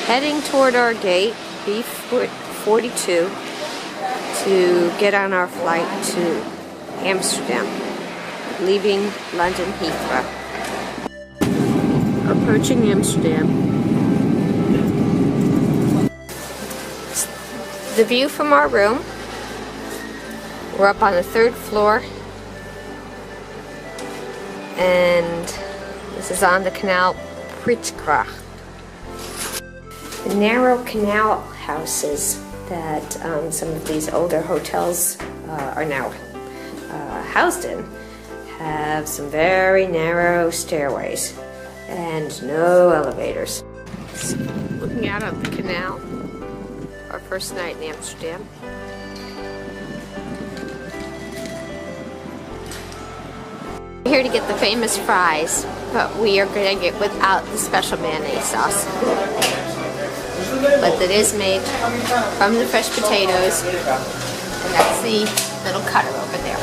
heading toward our gate, B42, to get on our flight to Amsterdam, leaving London Heathrow. Approaching Amsterdam. The view from our room. We're up on the 3rd floor, and this is on the canal Pritzgracht. The narrow canal houses that some of these older hotels are now housed in have some very narrow stairways and no elevators. Looking out on the canal, our first night in Amsterdam. We're here to get the famous fries, but we are going to get without the special mayonnaise sauce. But it is made from the fresh potatoes, and that's the little cutter over there.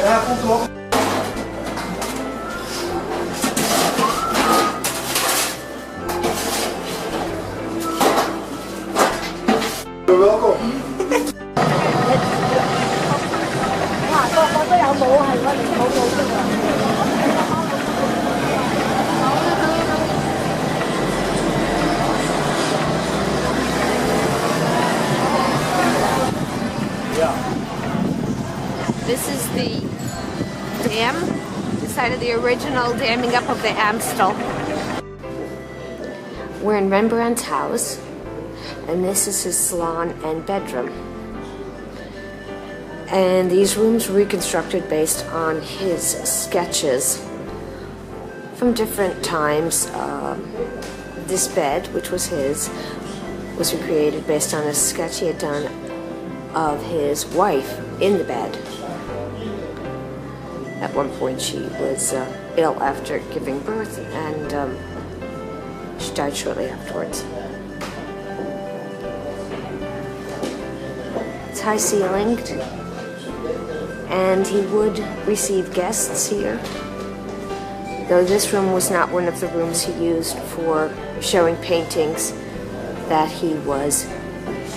You're welcome. This is the dam, the site of the original damming up of the Amstel. We're in Rembrandt's house, and this is his salon and bedroom. And these rooms were reconstructed based on his sketches from different times. This bed, which was his, was recreated based on a sketch he had done of his wife in the bed. At one point she was ill after giving birth, and she died shortly afterwards. It's high ceilinged, and he would receive guests here, though this room was not one of the rooms he used for showing paintings that he was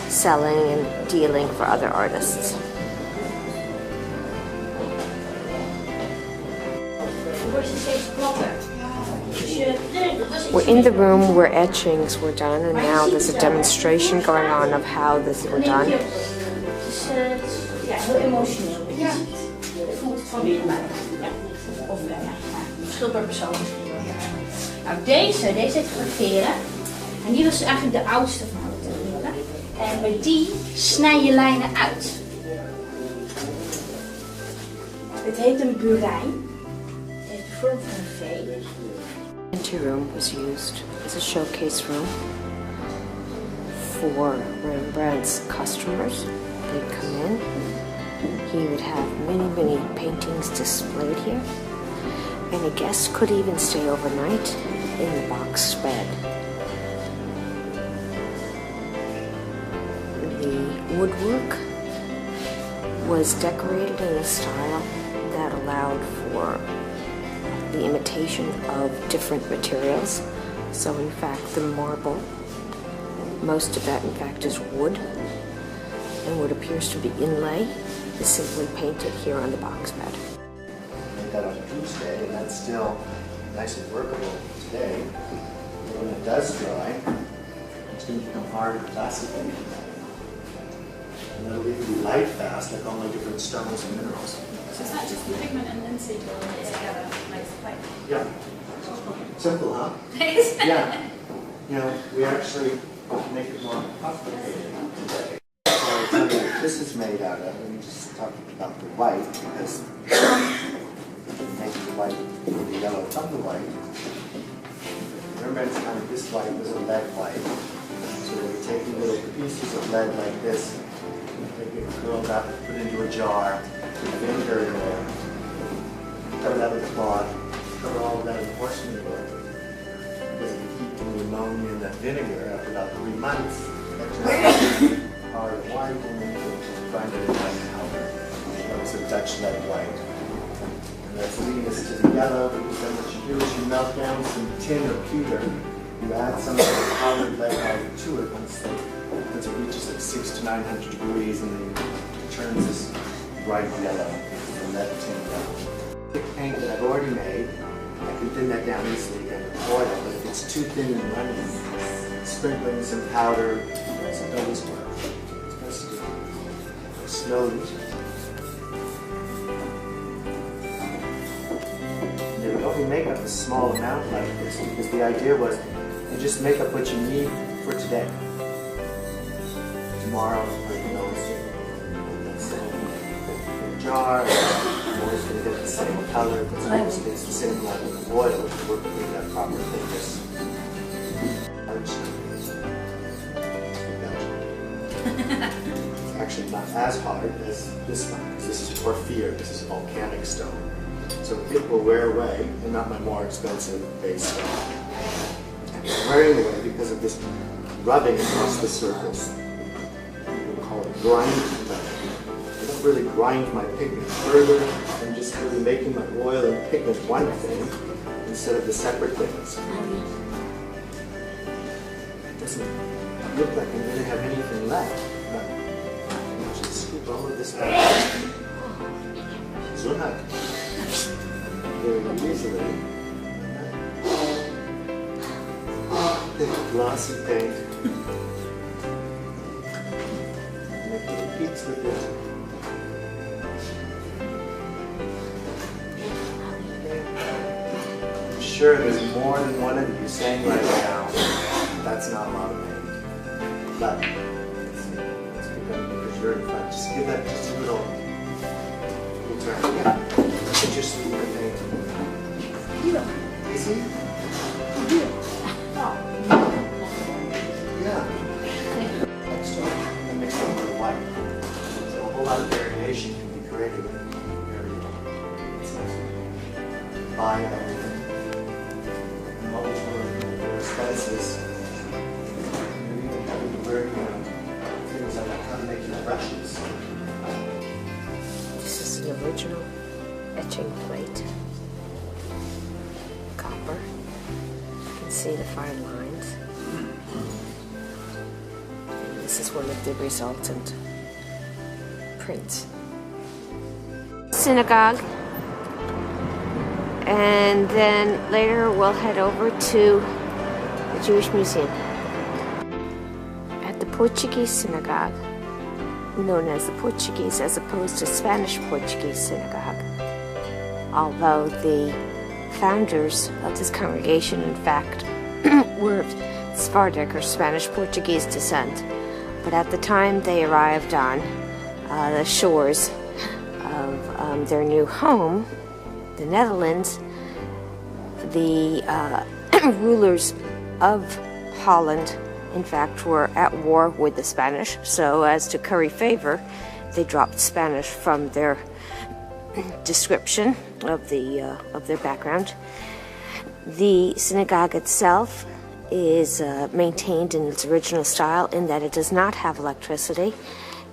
selling and dealing for other artists. We're in the room where etchings were done, and now there's a demonstration going on of how this were done. Nou, deze heet graveren. En die was eigenlijk de oudste van de technieken. En bij die snij je lijnen uit. Dit heet een burijn. Het heeft de vorm van een V. The empty room was used as a showcase room for Rembrandt's customers. They'd come in. He would have many paintings displayed here, and a guest could even stay overnight in the box bed. The woodwork was decorated in a style that allowed for the imitation of different materials. So in fact the marble, most of that in fact is wood, and what appears to be inlay is simply painted here on the box bed. Made that on Tuesday, and that's still nice and workable today. But when it does dry, it's going to become hard and plastic. And it'll even be light fast, like all my different stones and minerals. So it's not just the pigment and linseed oil together, like white. Yeah. Simple, huh? Yeah. You know, we actually make it more complicated today. So I'll tell you what this is made out of. Let me just talk about the white, because making the white or the yellow from the white. Remember, it's kind of this white was a lead white. So we're taking little pieces of lead like this, they get curled up, put into a jar, put vinegar in there, cover that with a cloth, cover all of that in porcelain wood. Because if you keep the ammonia in that vinegar, after about 3 months, that's hard white, and then you can grind it in white powder. It's a Dutch lead white. And that's leading us to the yellow, because then what you do is you melt down some tin or pewter You add some of the powdered lead powder to it once it reaches like 600 to 900 degrees, and then it turns this bright yellow from lead tin down. Thick paint that I've already made, I can thin that down easily again with oil, but if it's too thin and runny, sprinkling some powder doesn't always work. It's best to do it slowly. There we go. We make up a small amount like this because the idea was you just make up what you need for today. Tomorrow, you know, it's in a jar. You're always going to get the same color. It's the same level of oil to work with that proper thickness. It's actually not as hard as this one because this is porphyr. This is volcanic stone. So it will wear away, and not my more expensive base stone. And it's wearing away because of this rubbing across the surface. People call it grinding. I don't really grind my pigment further. I'm just really making my oil and pigment one thing instead of the separate things. It doesn't look like I'm going to have anything left, but I'll just scoop all of this back. Zunhak. Very easily. Thick glossy paint. Make little peaks with it. I'm sure there's more than one of you saying right now, that's not a lot of paint. But let's pick up because you're in front. Just give that just a little turn. Yeah. Put your sleeve in paint. Easy? Yeah. Next one, I mix it with white. So a whole lot of variation can be created with buy everything. And always one of the expenses. You're even having to wear, things like how to make your brushes. This is the original etching plate. Copper. You can see the fine lines. And this is one of the resultant prints. Synagogue. And then later we'll head over to the Jewish Museum. At the Portuguese synagogue, known as the Portuguese as opposed to Spanish Portuguese synagogue, although the founders of this congregation, in fact, were of Sephardic or Spanish Portuguese descent. But at the time they arrived on the shores of their new home, the Netherlands, the rulers of Holland, in fact, were at war with the Spanish. So as to curry favor, they dropped Spanish from their description of their background. The synagogue itself is maintained in its original style in that it does not have electricity,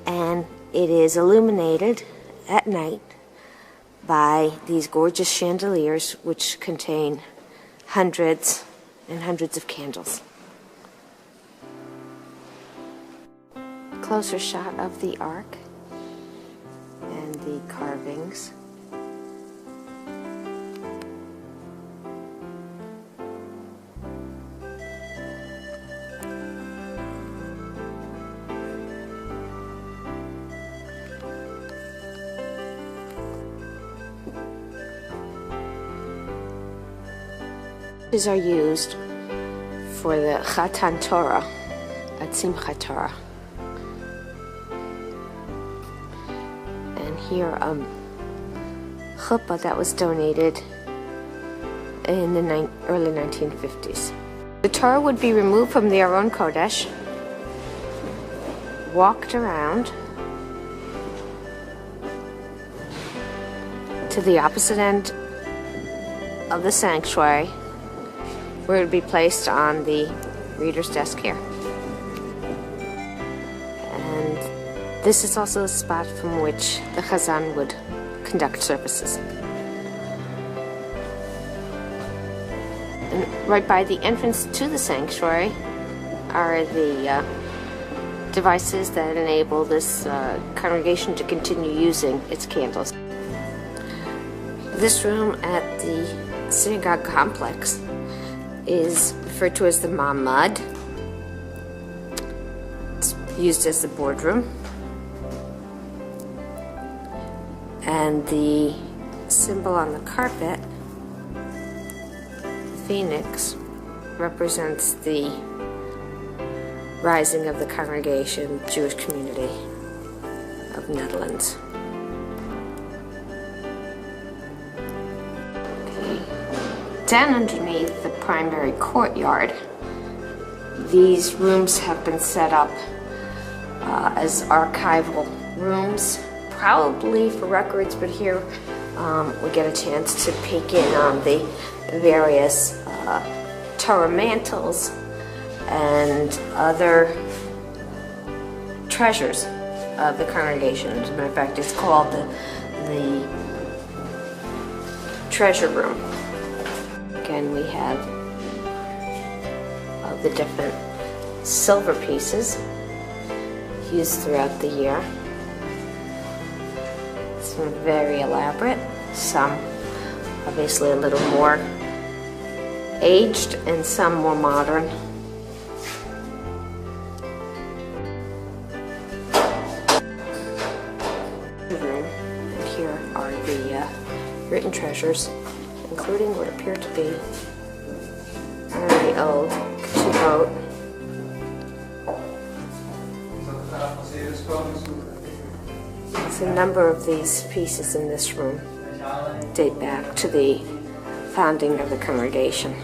and it is illuminated at night by these gorgeous chandeliers which contain hundreds and hundreds of candles. Closer shot of the ark and the carvings. These are used for the Chatan Torah at Simchat Torah. And here chuppah that was donated in the early 1950s. The Torah would be removed from the Aron Kodesh, walked around to the opposite end of the sanctuary, where it would be placed on the reader's desk here. And this is also a spot from which the Chazan would conduct services. And right by the entrance to the sanctuary are the devices that enable this congregation to continue using its candles. This room at the synagogue complex is referred to as the Mamad. It's used as the boardroom. And the symbol on the carpet, the phoenix, represents the rising of the congregation, Jewish community of Netherlands. Okay. Down underneath the primary courtyard, these rooms have been set up as archival rooms, probably for records, but here we get a chance to peek in on the various Torah mantles and other treasures of the congregation. As a matter of fact, it's called the treasure room. Again, we have the different silver pieces used throughout the year. Some very elaborate, some obviously a little more aged, and some more modern. And here are the written treasures, including what appear to be a very old boat. A number of these pieces in this room date back to the founding of the congregation.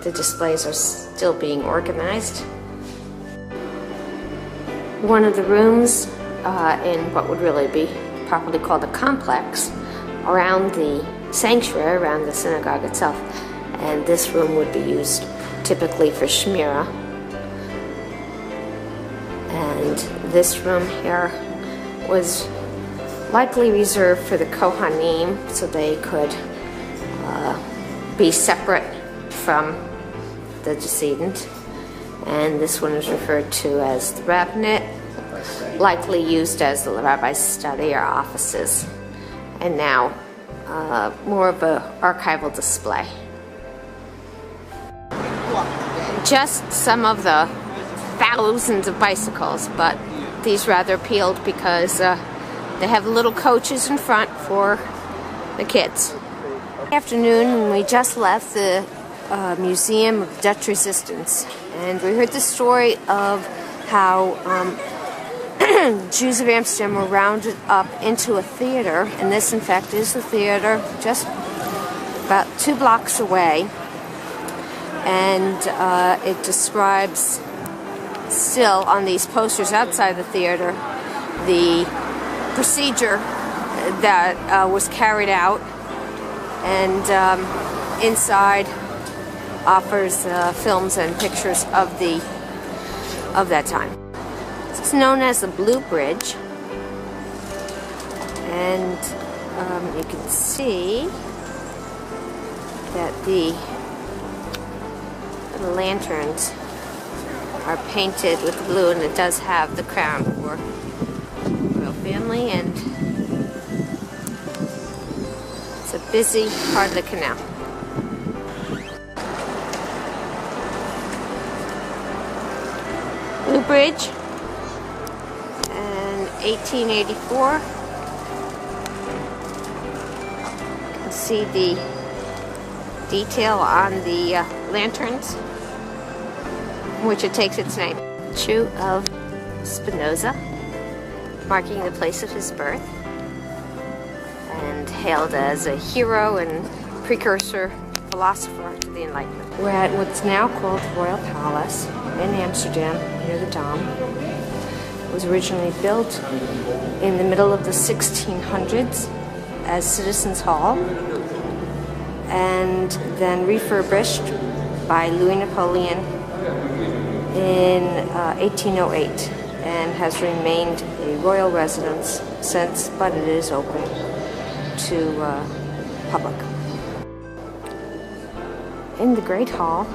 The displays are still being organized. One of the rooms in what would really be properly called a complex around the sanctuary, around the synagogue itself, and this room would be used typically for Shmirah. And this room here was likely reserved for the Kohanim, so they could be separate from the decedent. And this one is referred to as the rabbinate, likely used as the rabbi's study or offices, and now more of an archival display. Just some of the thousands of bicycles, but these rather appealed because they have little coaches in front for the kids. Afternoon, we just left the Museum of Dutch Resistance, and we heard the story of how Jews of Amsterdam were rounded up into a theater, and this in fact is the theater just about 2 blocks away, and it describes still on these posters outside the theater the procedure that was carried out, and inside offers films and pictures of that time. It's known as the Blue Bridge, and you can see that the lanterns are painted with blue, and it does have the crown for royal family, and it's a busy part of the canal. Blue Bridge, and 1884. You can see the detail on the lanterns, from which it takes its name. Statue of Spinoza, marking the place of his birth, and hailed as a hero and precursor philosopher to the Enlightenment. We're at what's now called the Royal Palace in Amsterdam, near the Dam. It was originally built in the middle of the 1600s as Citizens Hall, and then refurbished by Louis Napoleon in 1808, and has remained a royal residence since, but it is open to public. In the Great Hall,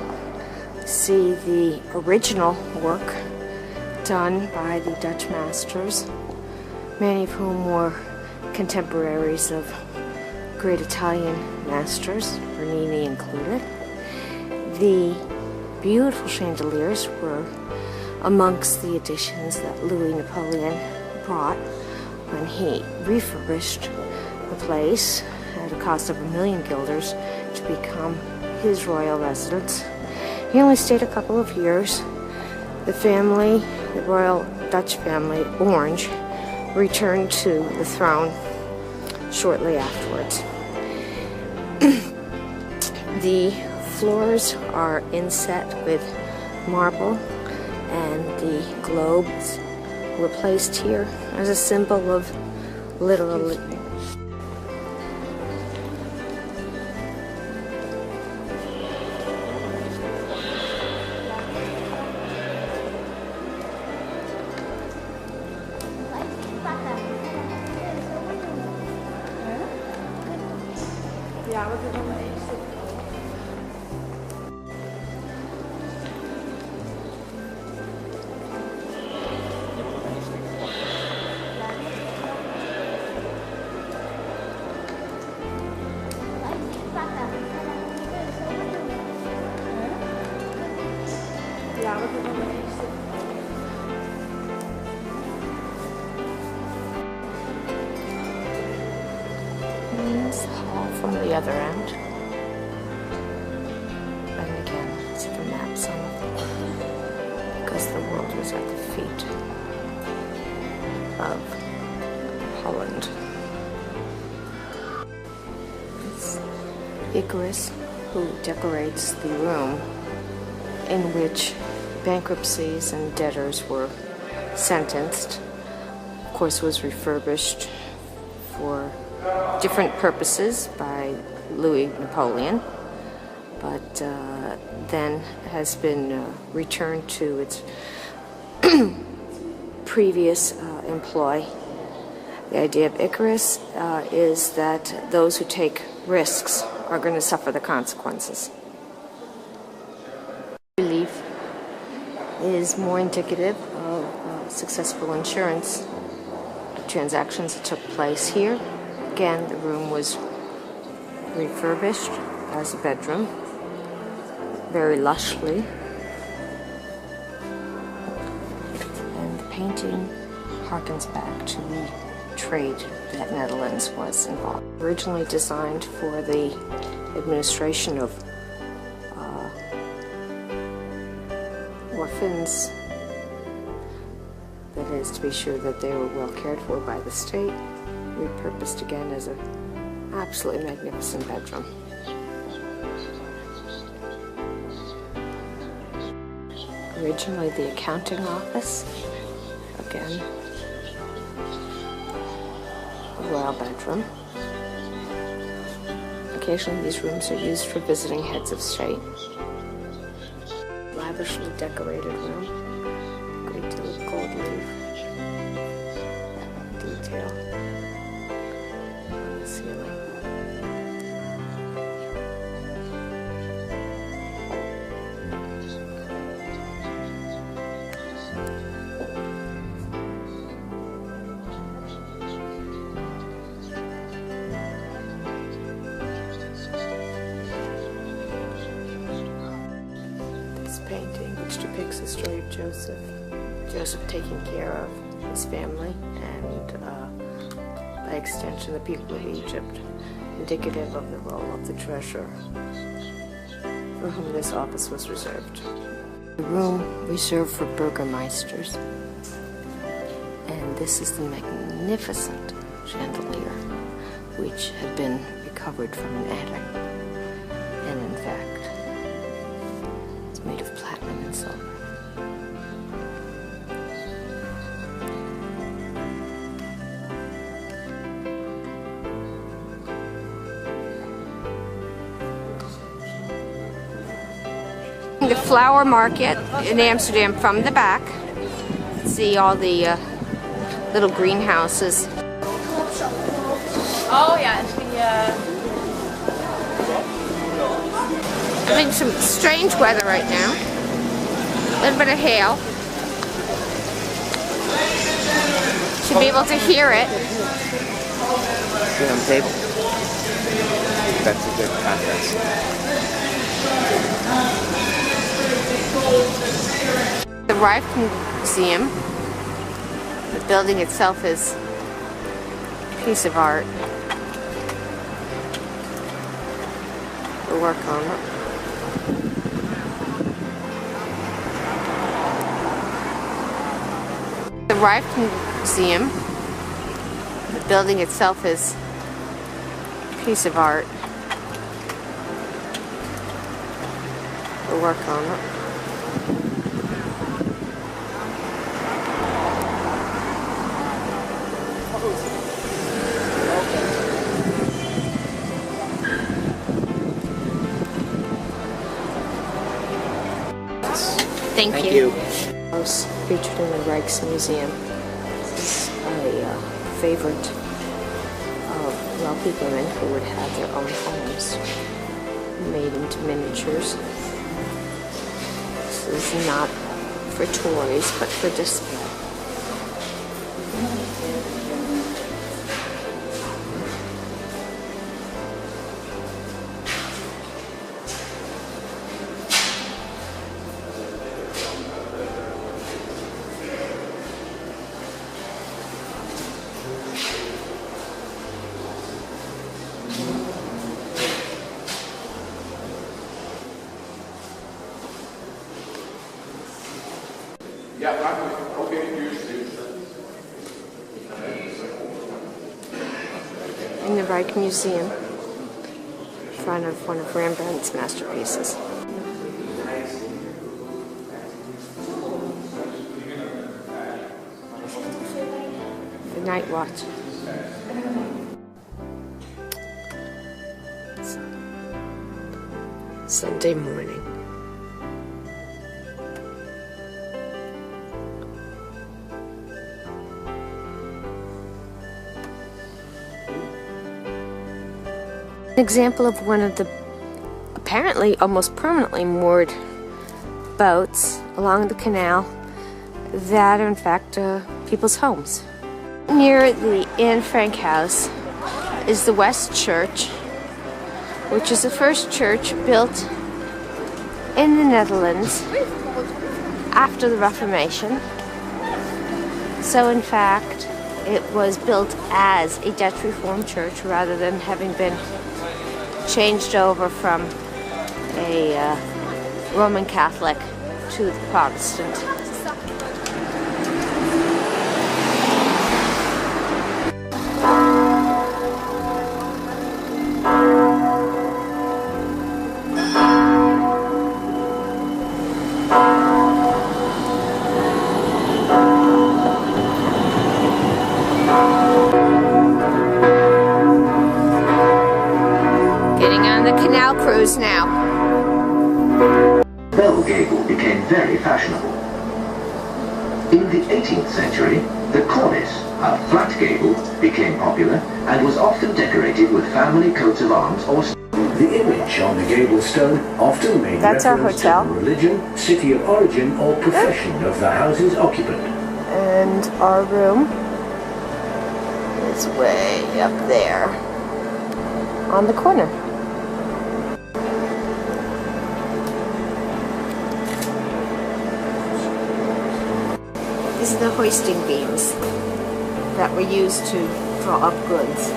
see the original work done by the Dutch masters, many of whom were contemporaries of great Italian masters, Bernini included. The beautiful chandeliers were amongst the additions that Louis Napoleon brought when he refurbished the place at a cost of 1 million guilders to become his royal residence. He only stayed a couple of years. The family, the royal Dutch family, Orange, returned to the throne shortly afterwards. The floors are inset with marble, and the globes were placed here as a symbol of literally. Ja, we kunnen wel één stuk. Ja, we kunnen wel één stuk. This hall from the other end. And again, see the maps on it, because the world was at the feet of Holland. It's Icarus who decorates the room in which bankruptcies and debtors were sentenced. Of course, was refurbished for different purposes by Louis Napoleon, but then has been returned to its previous employ. The idea of Icarus is that those who take risks are going to suffer the consequences. Relief is more indicative of successful insurance transactions that took place here. Again, the room was refurbished as a bedroom, very lushly. And the painting harkens back to the trade that Netherlands was involved. Originally designed for the administration of orphans, that is, to be sure that they were well cared for by the state, repurposed again as an absolutely magnificent bedroom. Originally the accounting office, again, a royal bedroom. Occasionally these rooms are used for visiting heads of state. Lavishly decorated room, great deal of gold leaf detail. Ceiling. This painting, which depicts the story of Joseph taking care of his family and by extension the people of Egypt, indicative of the role of the treasurer for whom this office was reserved. The room reserved for burgomeisters, and this is the magnificent chandelier which had been recovered from an attic, and in fact it's made of platinum and silver. The flower market in Amsterdam from the back. See all the little greenhouses. Oh ja, en die Having some strange weather right now. A little bit of hail. Should be able to hear it. Sit on the table. That's a good contrast. The Reich Museum. The building itself is a piece of art. The work on it. The Reich Museum. The building itself is a piece of art. The work on it. Thank you. House featured in the Rijksmuseum. This is a favorite of wealthy women who would have their own homes made into miniatures. This is not for toys, but for display. In the Reich Museum, in front of one of Rembrandt's masterpieces. The Night Watch. Sunday morning. An example of one of the apparently almost permanently moored boats along the canal that are in fact people's homes. Near the Anne Frank house is the West Church, which is the first church built in the Netherlands after the Reformation. So in fact it was built as a Dutch Reformed church rather than having been changed over from a Roman Catholic to the Protestant. Canal cruise now. Bell gable became very fashionable. In the 18th century, the cornice, a flat gable, became popular and was often decorated with family coats of arms or the image on the gable stone often made reference to the religion, city of origin or profession of the house's occupant. And our room is way up there on the corner. These are the hoisting beams that were used to draw up goods.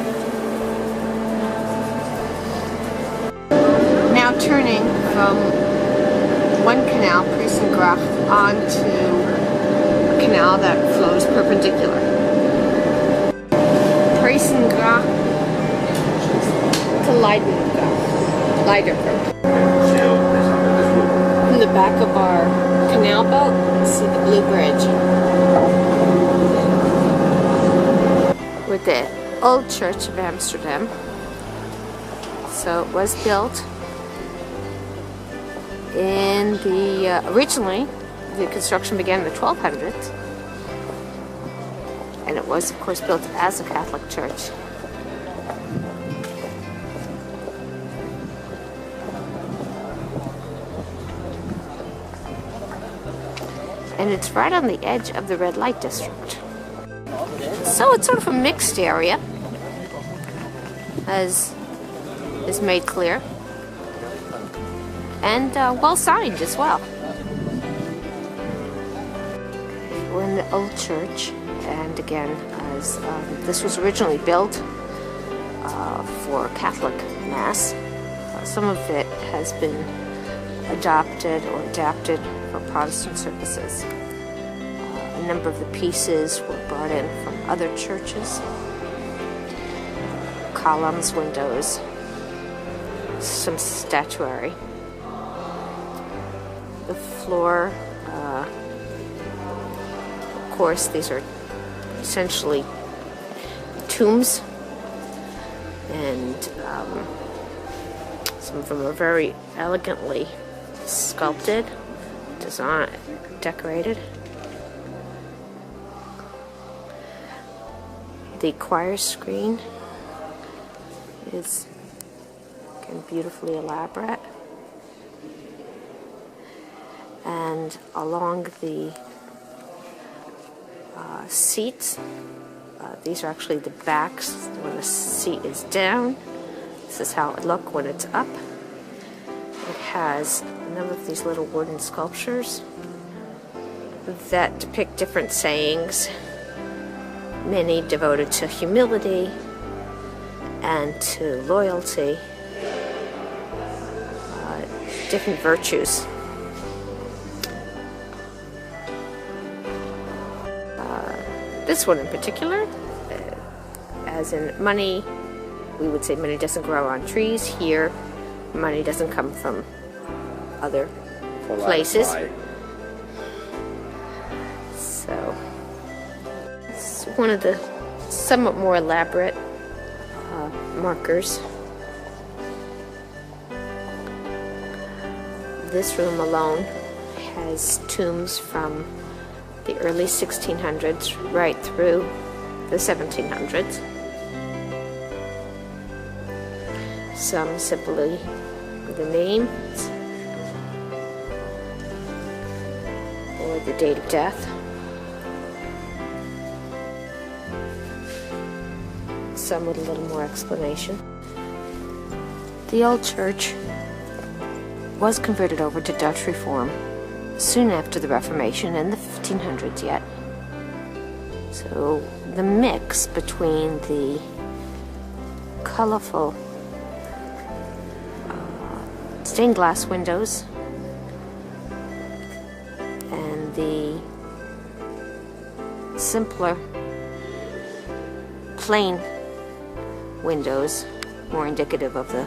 Now turning from one canal, Priesengracht, onto a canal that flows perpendicular. Priesengracht to Leidengracht. In the back of our canal boat, see the blue bridge with the old Church of Amsterdam. So it was built in the originally the construction began in the 1200s, and it was of course built as a Catholic church. And it's right on the edge of the red light district. So it's sort of a mixed area, as is made clear, and well signed as well. We're in the old church, and again, as this was originally built for Catholic Mass, some of it has been adopted or adapted for Protestant services. A number of the pieces were brought in from other churches. Columns, windows, some statuary. The floor, of course, these are essentially tombs, and some of them are very elegantly sculpted, designed, decorated. The choir screen is, again, beautifully elaborate. And along the seats, these are actually the backs when the seat is down. This is how it looks when it's up. It has a number of these little wooden sculptures that depict different sayings, many devoted to humility and to loyalty, different virtues. This one in particular, as in money, we would say money doesn't grow on trees. Here, money doesn't come from other places. So, it's one of the somewhat more elaborate markers. This room alone has tombs from the early 1600s right through the 1700s. Some simply with the names or the date of death. Some with a little more explanation. The old church was converted over to Dutch Reform soon after the Reformation, in the 1500s yet. So the mix between the colorful stained glass windows and the simpler plain windows, more indicative of the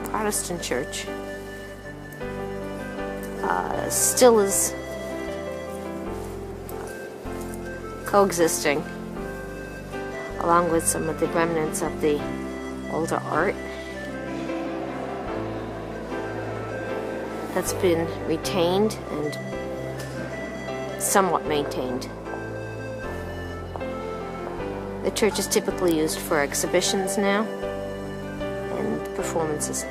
Protestant church, still is coexisting along with some of the remnants of the older art that's been retained and somewhat maintained. The church is typically used for exhibitions now and performances.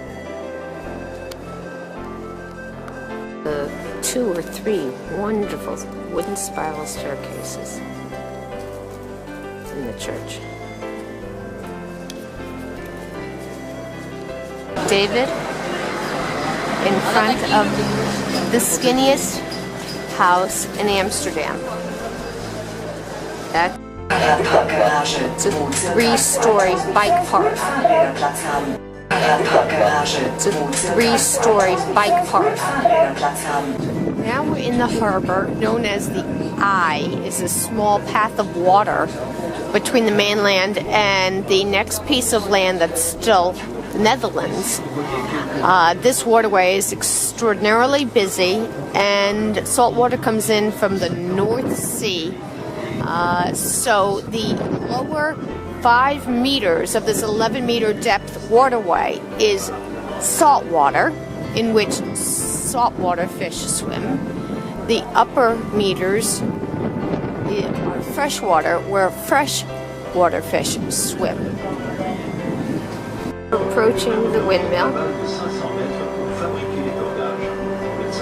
The 2 or 3 wonderful wooden spiral staircases in the church. David in front of the skinniest house in Amsterdam. It's a 3-story bike park. It's a 3-story bike park. Now we're in the harbor known as the Eye. It's a small path of water between the mainland and the next piece of land that's still the Netherlands. This waterway is extraordinarily busy, and salt water comes in from the North Sea. So the lower 5 meters of this 11-meter depth waterway is salt water, in which saltwater fish swim. The upper meters are freshwater, where freshwater fish swim. We're approaching the windmill,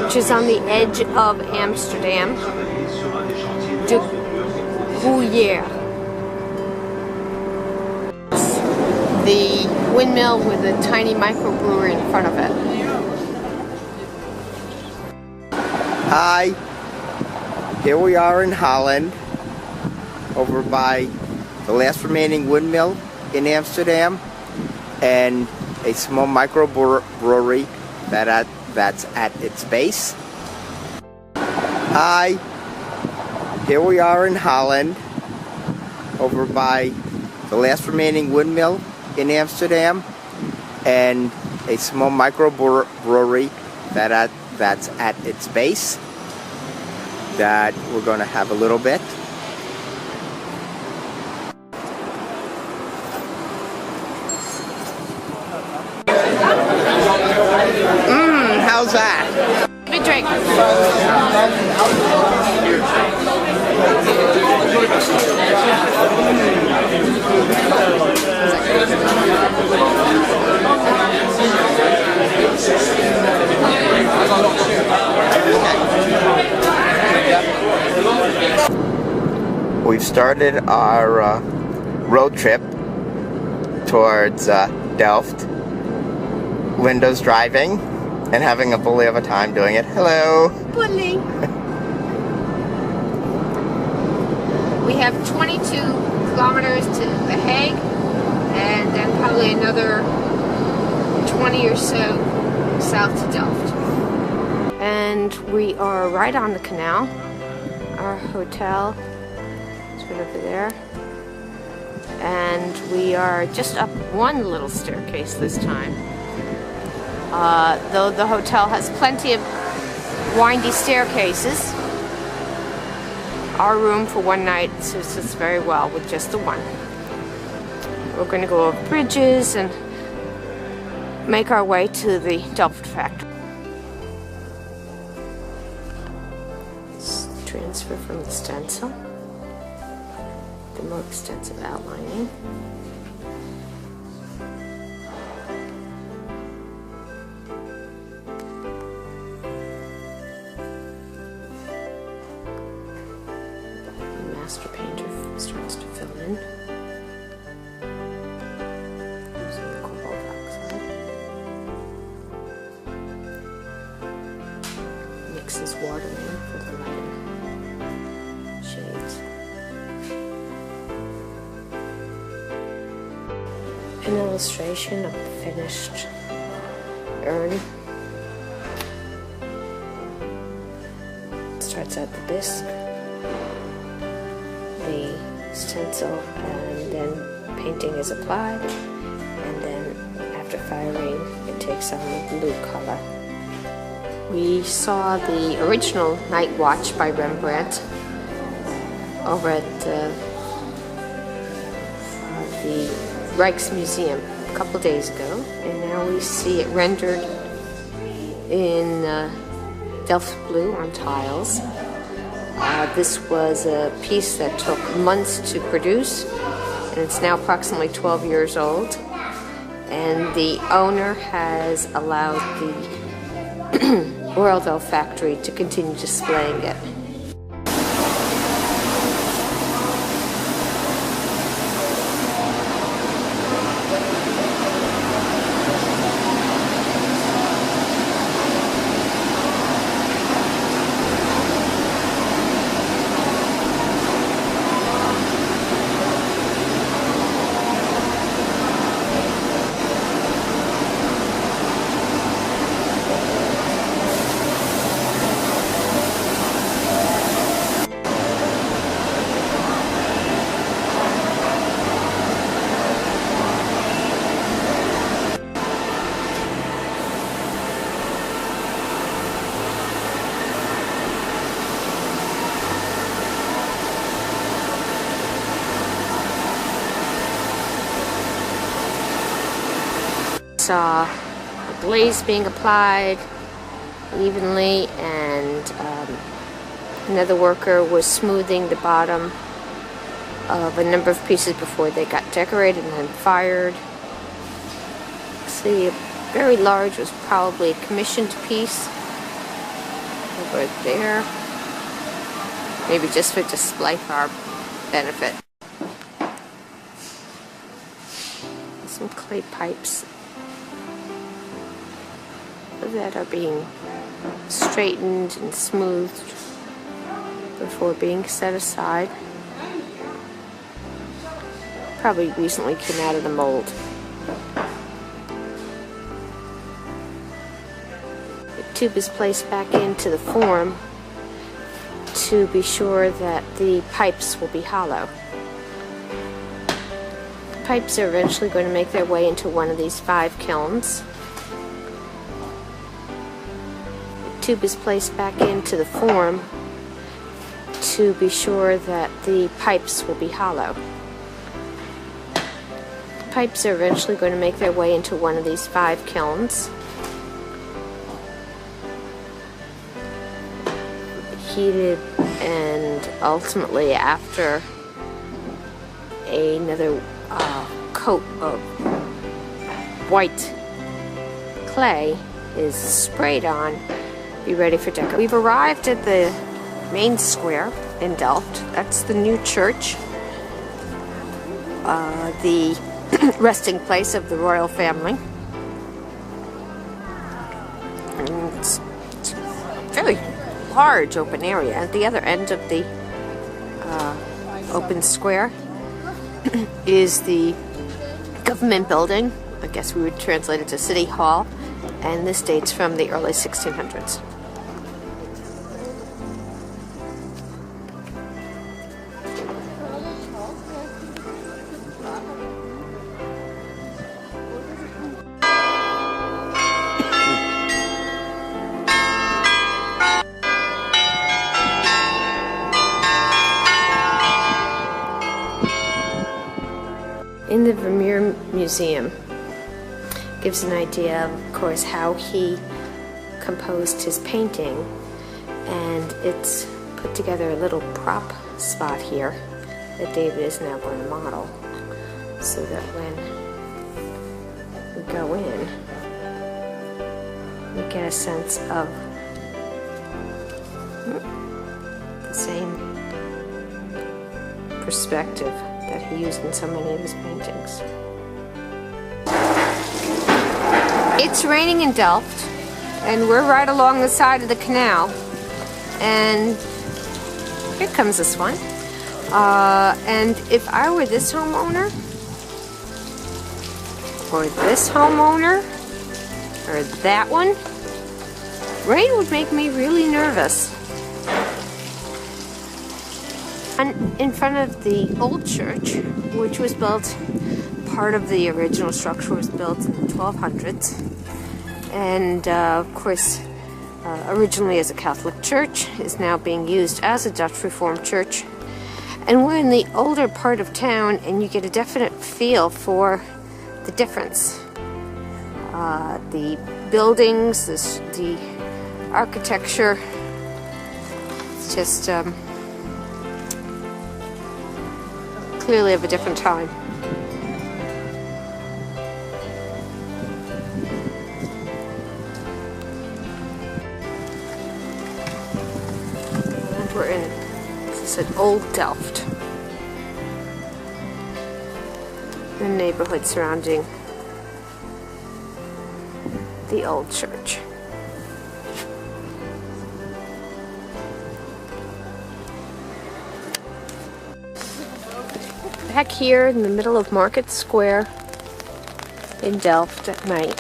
which is on the edge of Amsterdam. Gruyere. The windmill with a tiny microbrewery in front of it. Hi, here we are in Holland, over by the last remaining windmill in Amsterdam, and a small microbrewery that's at its base. Hi, here we are in Holland, over by the last remaining windmill in Amsterdam, and a small microbrewery that's at its base that we're going to have a little bit. How's that? Big drink. We've started our road trip towards Delft. Linda's driving and having a bully of a time doing it. Hello! Bully! We have 22 kilometers to The Hague, and then probably another 20 or so south to Delft. And we are right on the canal. Our hotel is right over there. And we are just up one little staircase this time. Though the hotel has plenty of windy staircases, our room for one night suits us very well with just the one. We're going to go over bridges and make our way to the Delft factory. Let's transfer from the stencil, the more extensive outlining. Master painter starts to fill in using the cobalt oxide. Mixes water in for the lighter shades. An illustration of the finished urn. Starts at the bisque, the stencil, and then painting is applied, and then after firing it takes on the blue color. We saw the original Night Watch by Rembrandt over at the Rijksmuseum a couple days ago, and now we see it rendered in Delft blue on tiles. This was a piece that took months to produce, and it's now approximately 12 years old, and the owner has allowed the Royal Delft factory to continue displaying it. Saw the glaze being applied evenly, and another worker was smoothing the bottom of a number of pieces before they got decorated and then fired. See, a very large was probably a commissioned piece over there, maybe just for display for our benefit. Some clay pipes that are being straightened and smoothed before being set aside. Probably recently came out of the mold. The tube is placed back into the form to be sure that the pipes will be hollow. The pipes are eventually going to make their way into one of these 5 kilns. The tube is placed back into the form to be sure that the pipes will be hollow. The pipes are eventually going to make their way into one of these 5 kilns. Heated, and ultimately after another coat of white clay is sprayed on, be ready for deco. We've arrived at the main square in Delft. That's the new church, the resting place of the royal family. And it's very large open area. At the other end of the open square is the government building. I guess we would translate it to City Hall, and this dates from the early 1600s. In the Vermeer Museum gives an idea of course, how he composed his painting, and it's put together a little prop spot here that David is now going to model, so that when we go in, we get a sense of the same perspective that he used in so many of his paintings. It's raining in Delft, and we're right along the side of the canal, and here comes this one. And if I were this homeowner, or this homeowner, or that one, rain would make me really nervous. And in front of the old church, which was built, part of the original structure was built in the 1200s, and of course originally as a Catholic church, is now being used as a Dutch Reformed church. And we're in the older part of town, and you get a definite feel for the difference. The buildings, the architecture, it's just clearly of a different time. And we're in, as I said, Old Delft, the neighborhood surrounding the old church. Back here in the middle of Market Square in Delft at night,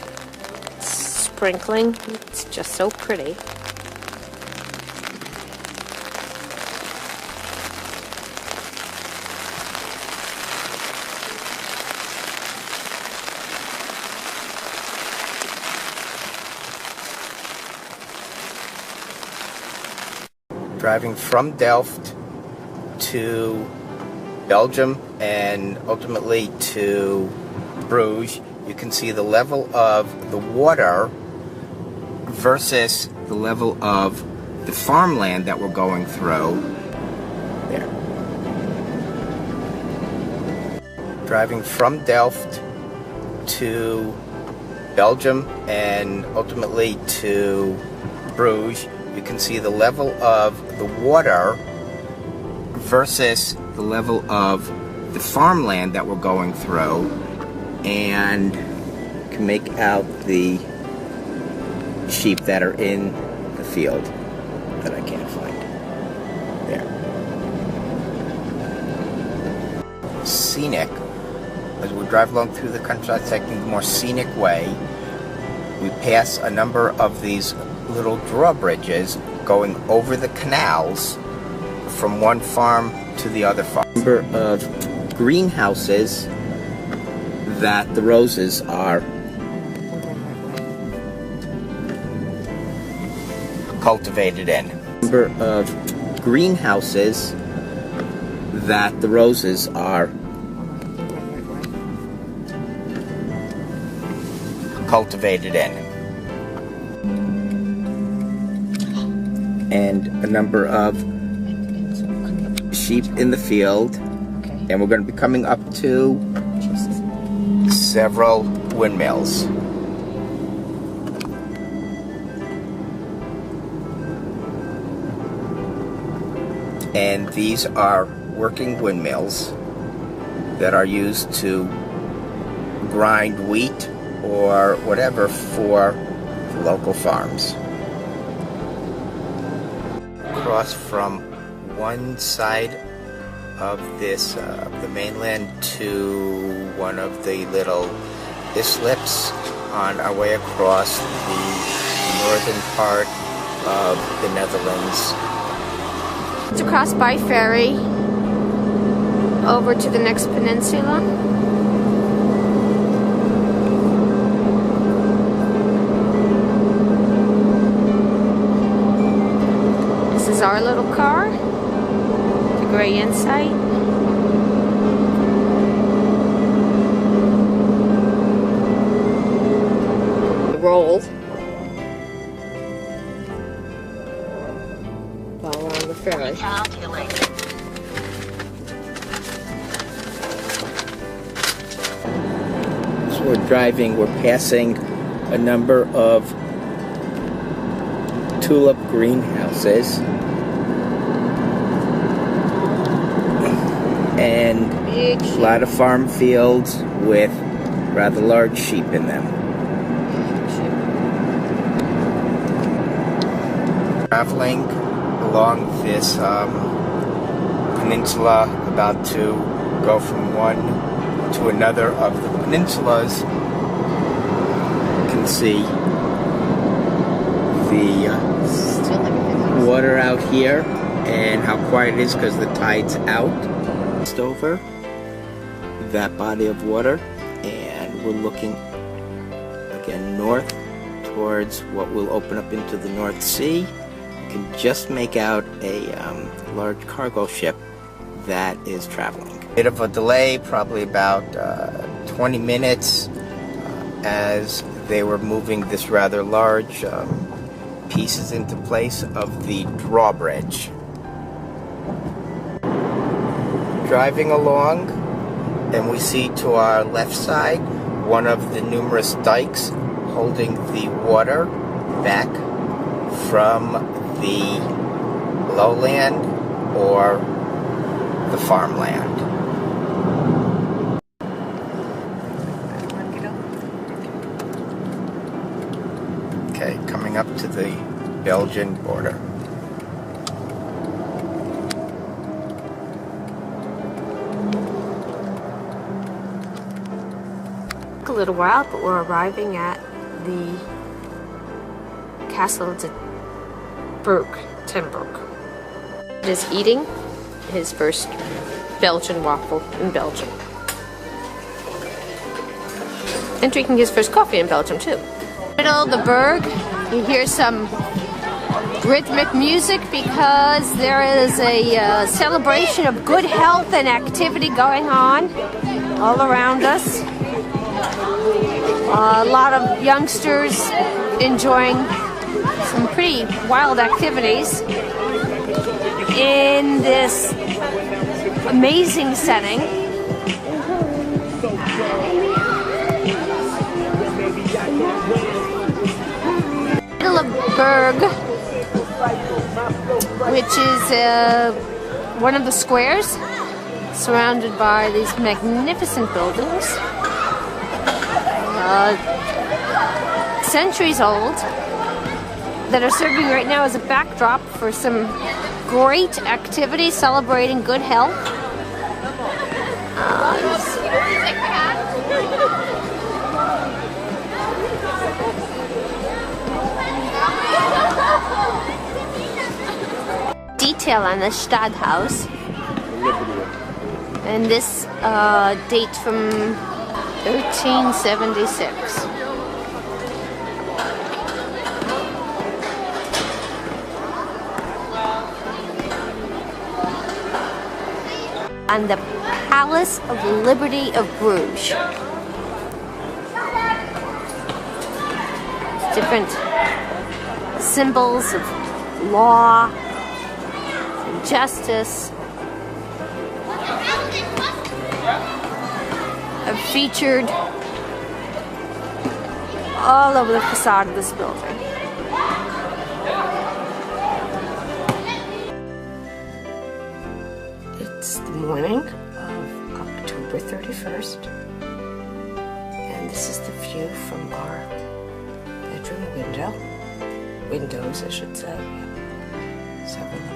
sprinkling, it's just so pretty. Driving from Delft to Belgium and ultimately to Bruges, you can see the level of the water versus the level of the farmland that we're going through. There. Driving from Delft to Belgium and ultimately to Bruges, you can see the level of the water versus the level of the farmland that we're going through, and can make out the sheep that are in the field that I can't find. There. Scenic. As we drive along through the countryside, taking the more scenic way, we pass a number of these little drawbridges going over the canals from one farm to the other farm. A number of greenhouses that the roses are cultivated in. A number of greenhouses that the roses are cultivated in. And a number of sheep in the field. And we're going to be coming up to several windmills. And these are working windmills that are used to grind wheat or whatever for local farms. Across from one side of this, the mainland, to one of the little islips on our way across the northern part of the Netherlands. To cross by ferry over to the next peninsula. This is our little car, the gray Insight. Roll while we're on the ferry. So we're driving, we're passing a number of tulip greenhouses and a lot of farm fields with rather large sheep in them. Traveling along this peninsula, about to go from one to another of the peninsulas. You can see the water out here and how quiet it is because the tide's out. Just over that body of water, and we're looking again north towards what will open up into the North Sea. You can just make out a large cargo ship that is traveling. Bit of a delay, probably about 20 minutes, as they were moving this rather large pieces into place of the drawbridge. Driving along, and we see to our left side one of the numerous dikes holding the water back from the lowland or the farmland. Okay, coming up to the Belgian border. Took a little while, but we're arriving at the Castle de Tenbroek. Is eating his first Belgian waffle in Belgium. And drinking his first coffee in Belgium too. Middle of the Berg, you hear some rhythmic music because there is a celebration of good health and activity going on all around us. A lot of youngsters enjoying some pretty wild activities in this amazing setting. Middle of Berg, which is one of the squares surrounded by these magnificent buildings, centuries old, that are serving right now as a backdrop for some great activities celebrating good health. Detail on the Stadthaus, and this dates from 1376. And the Palace of Liberty of Bruges. Different symbols of law, justice, are featured all over the facade of this building. It's the morning of October 31st, and this is the view from our bedroom windows, I should say. Several of them.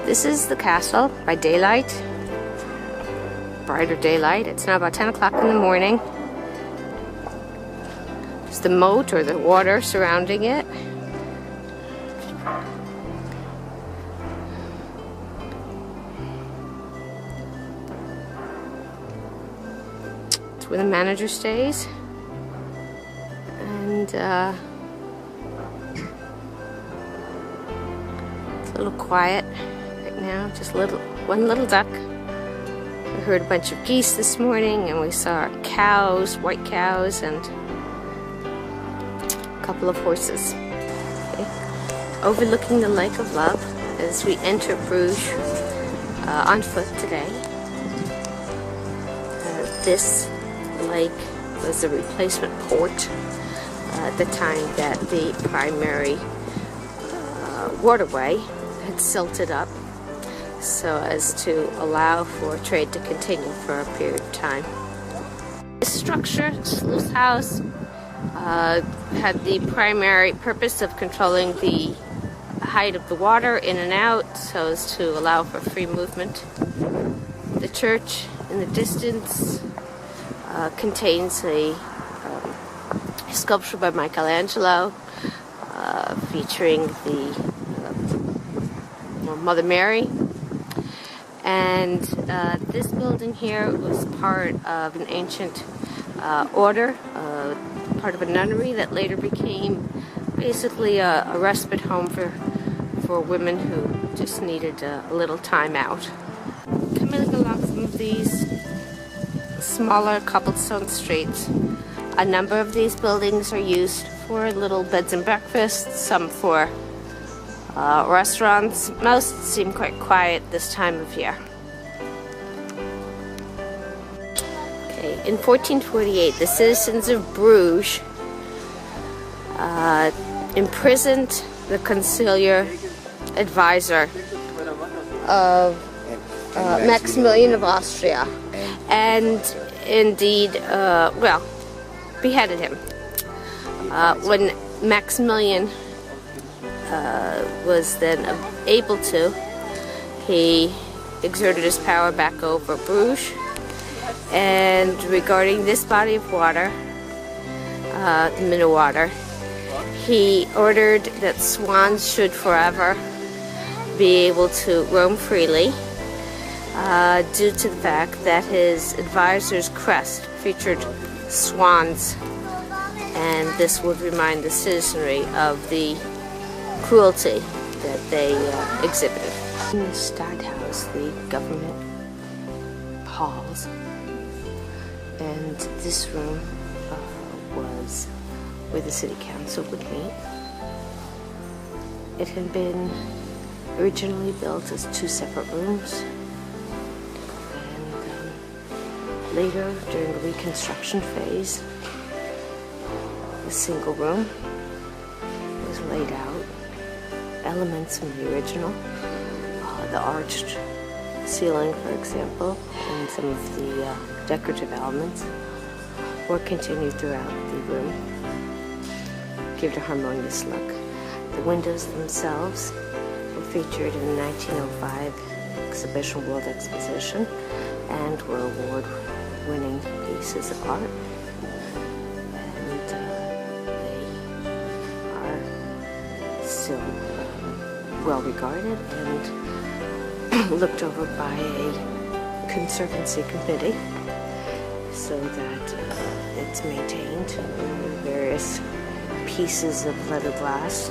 This is the castle by daylight, brighter daylight. It's now about 10 o'clock in the morning. There's the moat or the water surrounding it. It's where the manager stays. And it's a little quiet now, just one little duck. We heard a bunch of geese this morning, and we saw cows, white cows, and a couple of horses. Okay. Overlooking the Lake of Love as we enter Bruges on foot today. This lake was a replacement port at the time that the primary waterway had silted up, so as to allow for trade to continue for a period of time. This structure, sluice house, had the primary purpose of controlling the height of the water in and out, so as to allow for free movement. The church in the distance contains a sculpture by Michelangelo featuring the Mother Mary. And this building here was part of an ancient order, part of a nunnery that later became basically a respite home for women who just needed a little time out. Coming along some of these smaller cobblestone streets, a number of these buildings are used for little beds and breakfasts, some for restaurants. Most seem quite quiet this time of year. Okay, in 1448, the citizens of Bruges imprisoned the conciliar advisor of Maximilian of Austria, and indeed, beheaded him. When Maximilian was then able to, he exerted his power back over Bruges, and regarding this body of water, the Minne Water, he ordered that swans should forever be able to roam freely, due to the fact that his advisor's crest featured swans, and this would remind the citizenry of the cruelty that they exhibited. In the Stadthaus, the government halls, and this room was where the city council would meet. It had been originally built as two separate rooms, and Later, during the reconstruction phase, the single room was laid out. Elements from the original, the arched ceiling, for example, and some of the decorative elements were continued throughout the room, give it a harmonious look. The windows themselves were featured in the 1905 Exhibition World Exposition and were award-winning pieces of art. And they are still well regarded and looked over by a conservancy committee so that it's maintained. Various pieces of leather glass.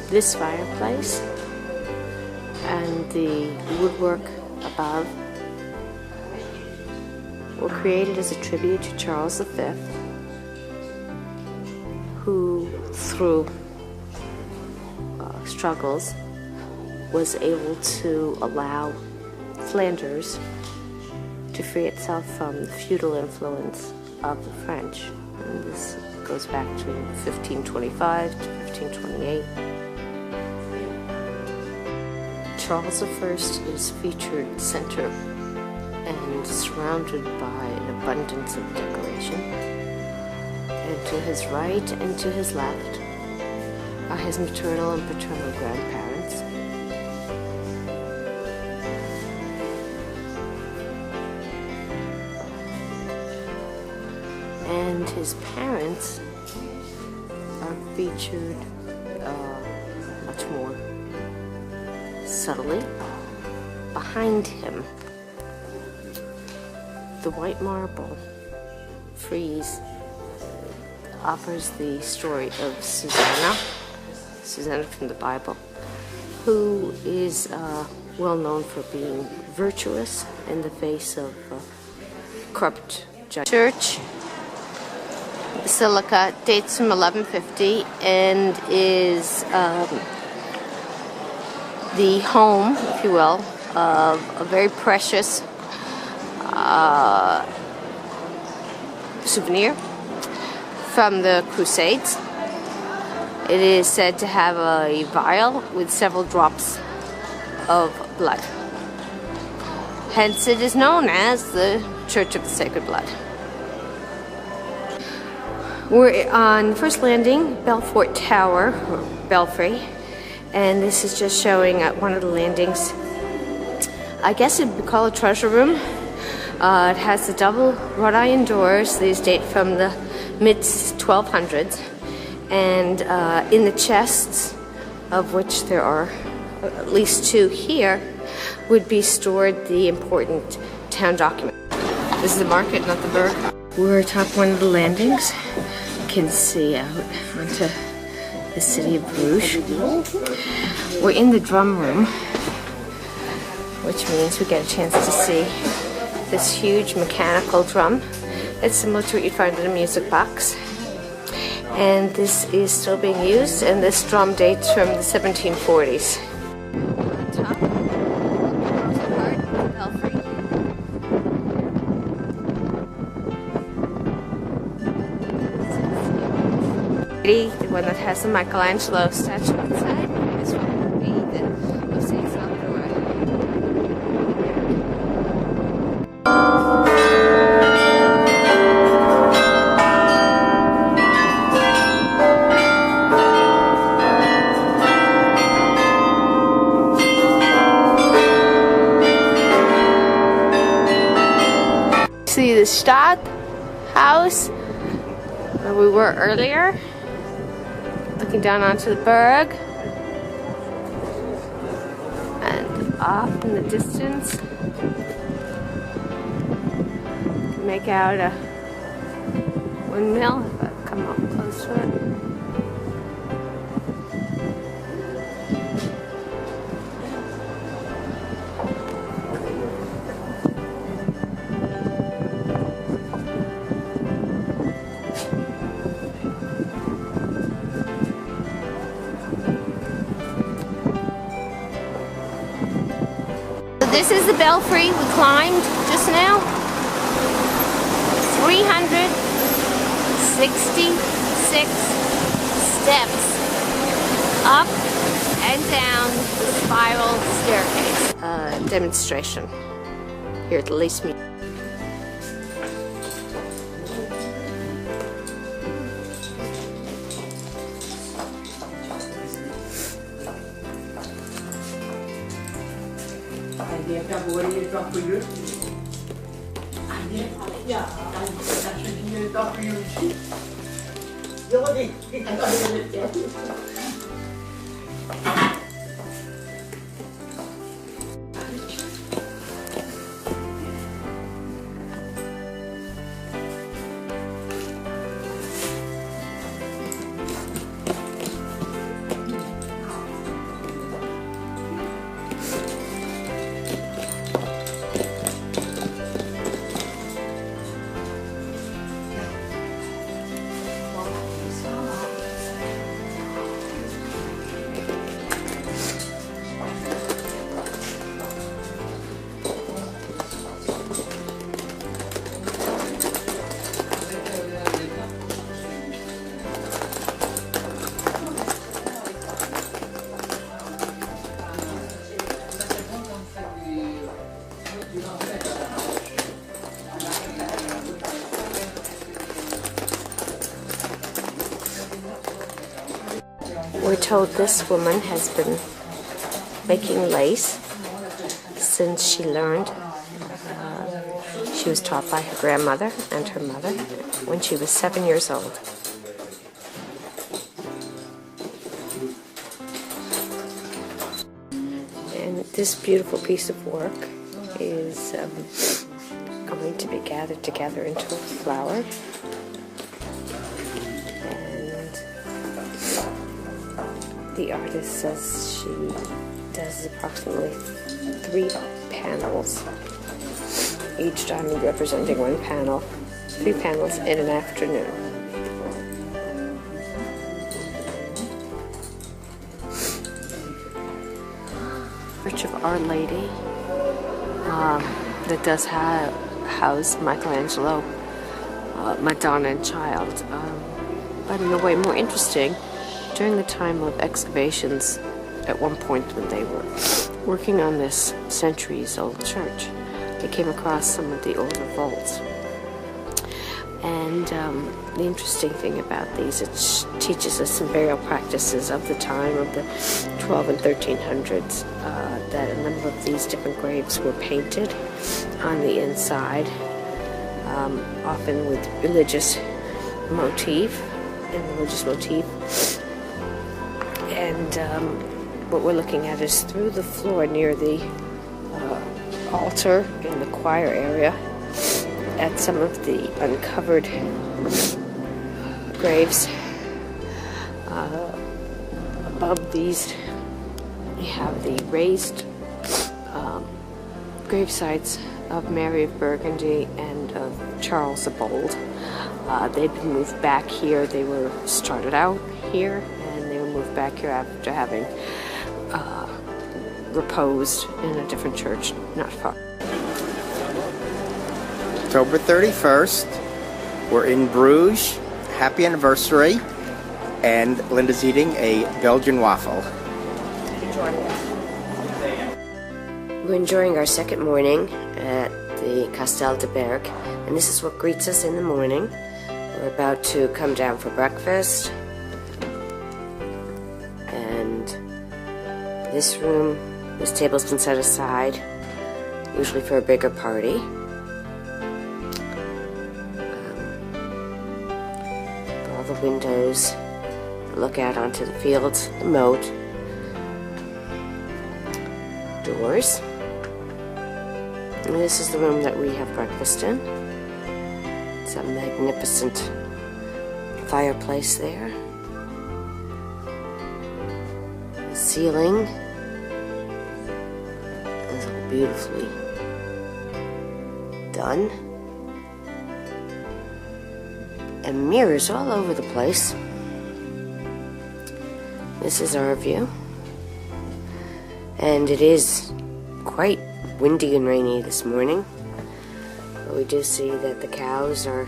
This fireplace and the woodwork above were created as a tribute to Charles V, who, through struggles, was able to allow Flanders to free itself from the feudal influence of the French. And this goes back to 1525 to 1528. Charles I is featured center and surrounded by an abundance of decoration. And to his right and to his left are his maternal and paternal grandparents. And his parents are featured much more subtly behind him. The white marble frieze offers the story of Susanna from the Bible, who is well known for being virtuous in the face of corrupt judges. Church Basilica dates from 1150 and is the home, if you will, of a very precious souvenir from the Crusades. It is said to have a vial with several drops of blood. Hence it is known as the Church of the Sacred Blood. We're on the first landing, Belfort Tower, or Belfry, and this is just showing at one of the landings. I guess it'd be called a treasure room. It has the double wrought iron doors. These date from the mid-1200s. And in the chests, of which there are at least two here, would be stored the important town documents. This is the market, not the burg. We're atop one of the landings. You can see out onto the city of Bruges. We're in the drum room, which means we get a chance to see this huge mechanical drum. It's similar to what you'd find in a music box. And this is still being used, and this drum dates from the 1740s. On top, part of the belfry. The one that has the Michelangelo statue outside. This one would be the of Saint Salvador. See the Stadt house where we were earlier, looking down onto the Berg, and off in the distance you can make out a windmill if I come up close to it. this is the belfry we climbed just now. 366 steps up and down the spiral staircase. Demonstration here at the Lease Museum. We're told this woman has been making lace since she learned. She was taught by her grandmother and her mother when she was 7 years old. And this beautiful piece of work is going to be gathered together into a flower. The artist says she does approximately 3 panels, each diamond representing 1 panel, 3 panels in an afternoon. Church of Our Lady that does house Michelangelo, Madonna and Child, but in a way more interesting. During the time of excavations, at one point when they were working on this centuries-old church, they came across some of the older vaults. And the interesting thing about these, it teaches us some burial practices of the time of the 12 and 1300s, that a number of these different graves were painted on the inside, often with religious motif. And what we're looking at is through the floor near the altar in the choir area at some of the uncovered graves. Above these we have the raised grave sites of Mary of Burgundy and of Charles the Bold. They've been moved back here. They were started out here, moved back here after having reposed in a different church not far. October 31st, we're in Bruges, happy anniversary, and Linda's eating a Belgian waffle. We're enjoying our second morning at the Castel de Berg, and this is what greets us in the morning. We're about to come down for breakfast. This room, this table's been set aside, usually for a bigger party. All the windows look out onto the fields, the moat, doors. And this is the room that we have breakfast in. It's a magnificent fireplace there. The ceiling is all beautifully done. And mirrors all over the place. This is our view. And it is quite windy and rainy this morning, but we do see that the cows are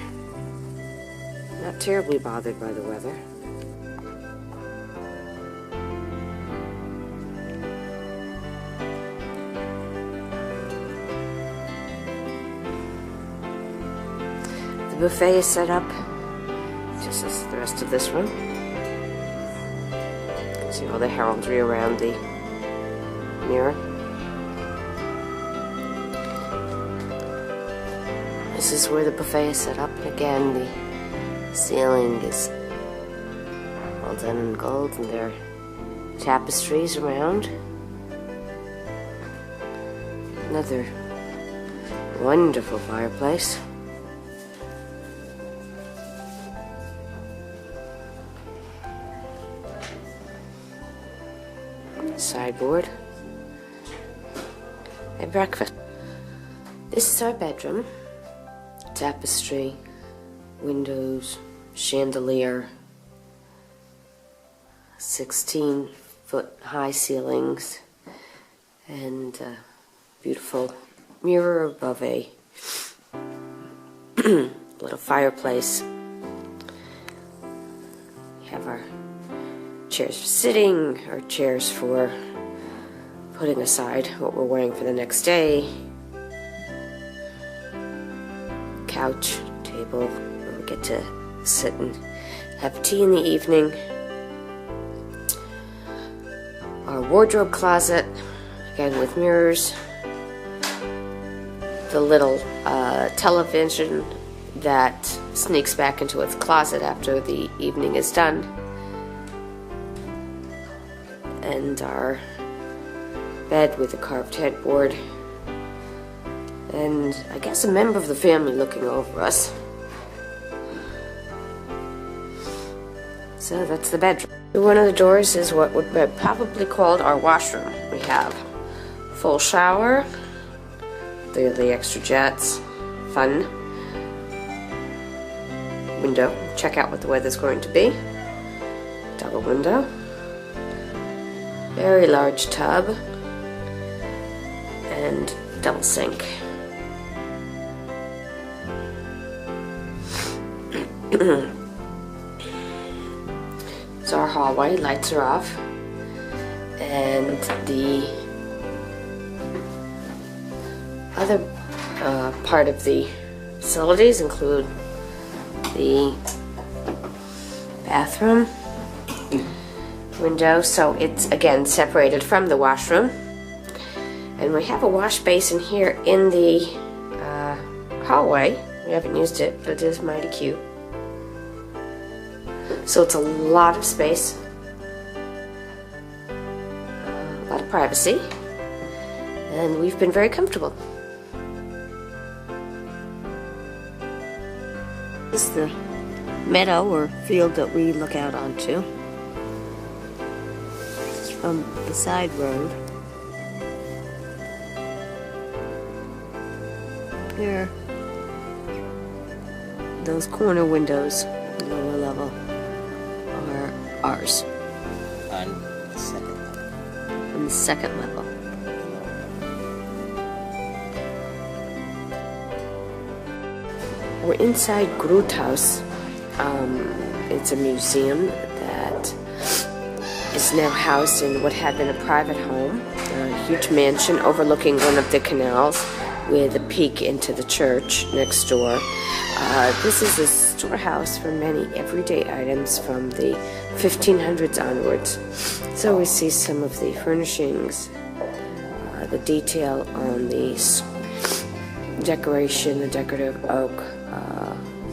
not terribly bothered by the weather. The buffet is set up just as the rest of this room. See all the heraldry around the mirror. This is where the buffet is set up, and again the ceiling is all done in gold, and there are tapestries around. Another wonderful fireplace. Sideboard and breakfast. This is our bedroom. Tapestry, windows, chandelier, 16-foot high ceilings, and a beautiful mirror above a little fireplace. We have our chairs for sitting, our chairs for putting aside what we're wearing for the next day. Couch, table, where we get to sit and have tea in the evening. Our wardrobe closet, again with mirrors. The little television that sneaks back into its closet after the evening is done. And our bed with a carved headboard, and I guess a member of the family looking over us. So that's the bedroom. One of the doors is what would be probably called our washroom. We have full shower, the extra jets, fun, window, check out what the weather's going to be, double window, very large tub, and double sink. So our hallway, lights are off, and the other part of the facilities include the bathroom window, so it's again separated from the washroom, and we have a wash basin here in the hallway. We haven't used it, but it is mighty cute. So it's a lot of space, a lot of privacy, and we've been very comfortable. This is the meadow or field that we look out onto. This is from the side road. Here, those corner windows, lower level, are ours. On the second level. On the second level. We're inside Groothuis. It's a museum that is now housed in what had been a private home, a huge mansion overlooking one of the canals with a peek into the church next door. This is a storehouse for many everyday items from the 1500s onwards. So we see some of the furnishings, the detail on the decoration, the decorative oak,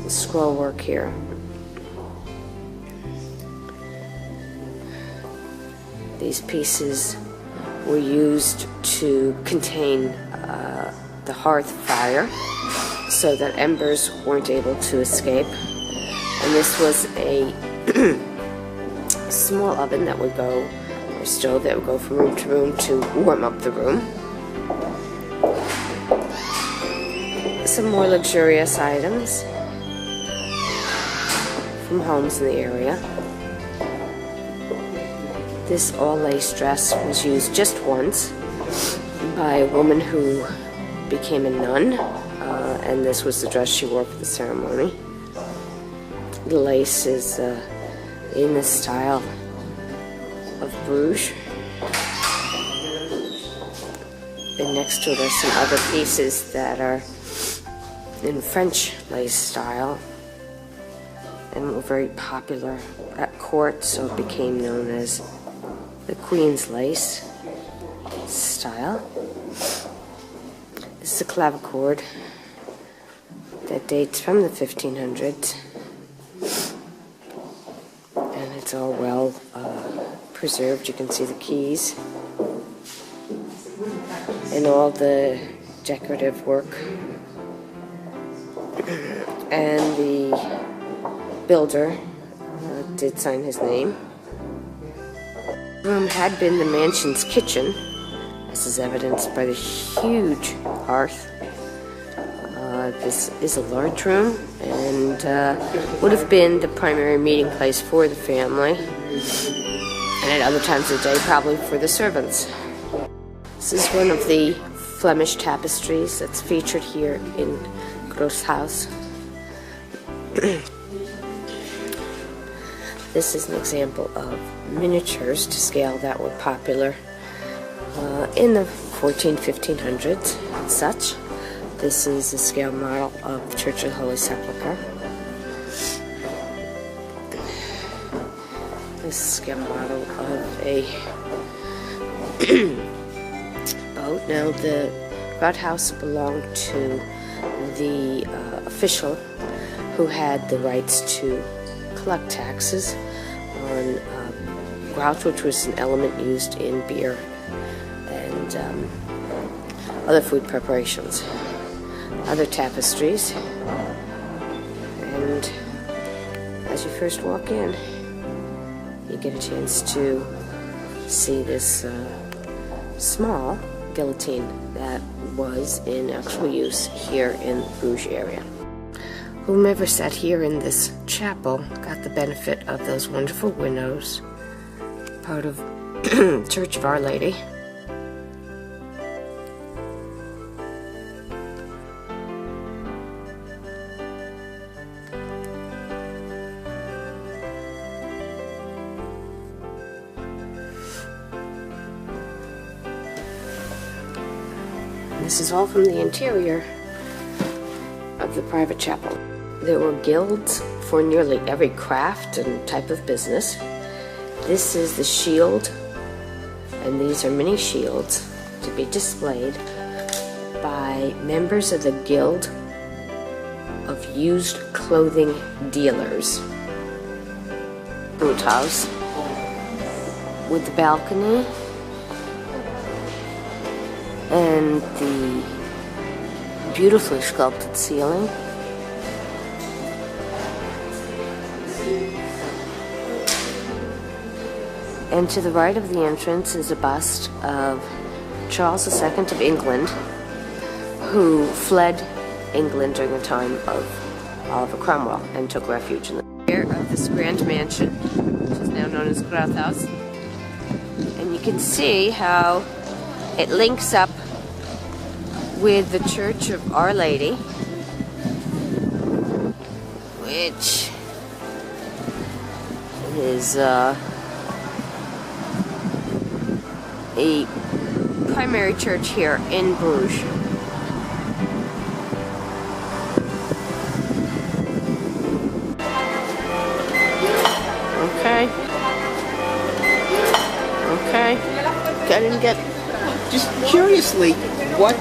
the scroll work here. These pieces were used to contain the hearth fire so that embers weren't able to escape. And this was a small oven that would go, or stove that would go from room to room to warm up the room. Some more luxurious items from homes in the area. This all-lace dress was used just once. by a woman who became a nun, and this was the dress she wore for the ceremony. The lace is in the style of Bruges. And next to it are some other pieces that are in French lace style and were very popular at court, so it became known as the Queen's lace style. This is a clavichord that dates from the 1500s, and it's all well preserved. You can see the keys and all the decorative work, and the builder did sign his name. The room had been the mansion's kitchen. This is evidenced by the huge hearth. This is a large room and would have been the primary meeting place for the family, and at other times of the day probably for the servants. This is one of the Flemish tapestries that's featured here in Groothuis. This is an example of miniatures to scale that were popular in the 1500s and such. This is a scale model of the Church of the Holy Sepulchre. This is a scale model of a boat. Now the Groothuis belonged to the official who had the rights to collect taxes on grout, which was an element used in beer and other food preparations. Other tapestries, and as you first walk in, you get a chance to see this small guillotine that was in actual use here in the Bruges area. Whomever sat here in this chapel got the benefit of those wonderful windows, part of Church of Our Lady. This is all from the interior of the private chapel. There were guilds for nearly every craft and type of business. This is the shield, and these are mini shields to be displayed by members of the Guild of Used Clothing Dealers. Boothouse with the balcony and the beautifully sculpted ceiling. And to the right of the entrance is a bust of Charles II of England, who fled England during the time of Oliver Cromwell and took refuge in the rear of this grand mansion, which is now known as Groothuis. And you can see how it links up with the Church of Our Lady, which is a primary church here in Bruges. Okay. I didn't get. Just curiously, what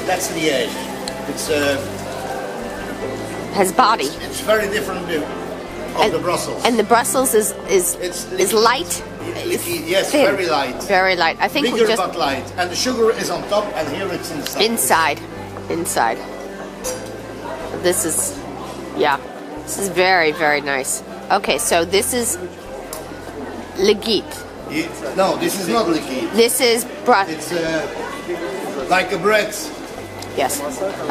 That's the edge. It's Has body. it's very different of the Brussels. And the Brussels is light. Yes, thin. very light. Very light. I think Bigger we just but light. And the sugar is on top, and here it's inside. inside. This is, yeah, this is very, very nice. Okay, so this is Legiet. No, this is not liquid. This is It's like a bread. Yes.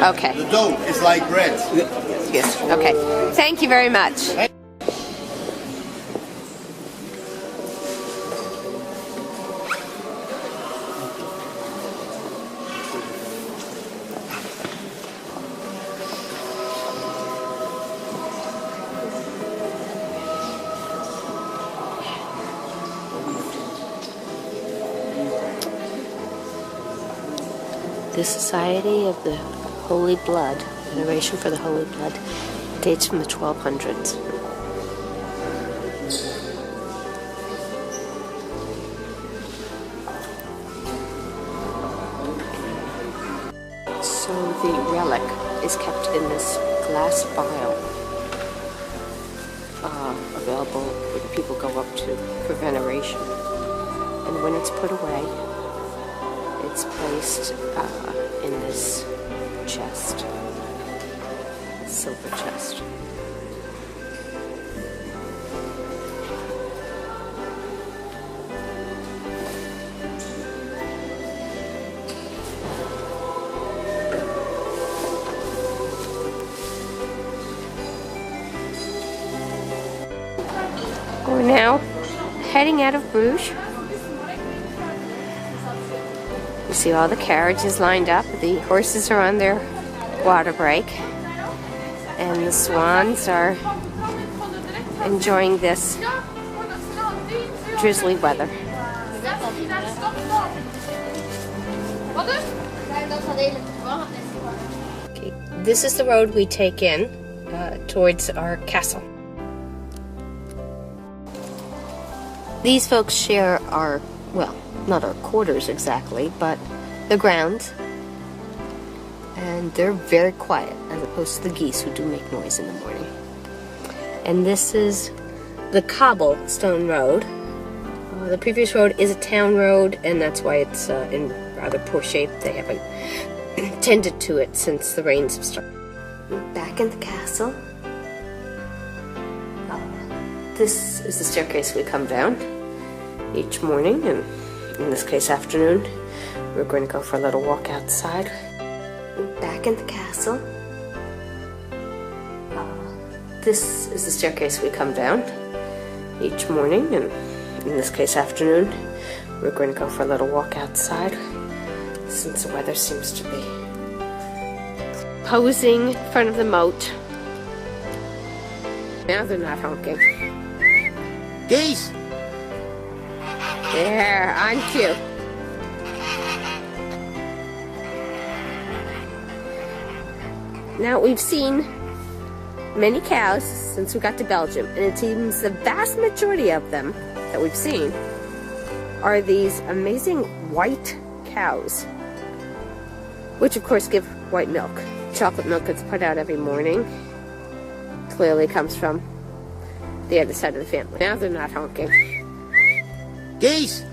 Okay. The dough is like bread. Yes. Okay. Thank you very much. The Society of the Holy Blood, Veneration for the Holy Blood, dates from the 1200s. So the relic is kept in this glass vial, available where people go up to for veneration. And when it's put away, it's placed in this chest, silver chest. We're now heading out of Bruges. You see all the carriages lined up. The horses are on their water break. And the swans are enjoying this drizzly weather. Okay, this is the road we take in towards our castle. These folks share our, well, not our quarters exactly, but the grounds. And they're very quiet, as opposed to the geese who do make noise in the morning. And this is the cobblestone road. The previous road is a town road, and that's why it's in rather poor shape. They haven't tended to it since the rains have started. Back in the castle. This is the staircase we come down each morning, and in this case afternoon. We're going to go for a little walk outside. Back in the castle. This is the staircase we come down each morning, and in this case afternoon. We're going to go for a little walk outside since the weather seems to be posing in front of the moat. Now they're not honking. Geese! There, on cue. Now, we've seen many cows since we got to Belgium, and it seems the vast majority of them that we've seen are these amazing white cows, which of course give white milk. Chocolate milk that's put out every morning clearly comes from the other side of the family. Now they're not honking. Geese!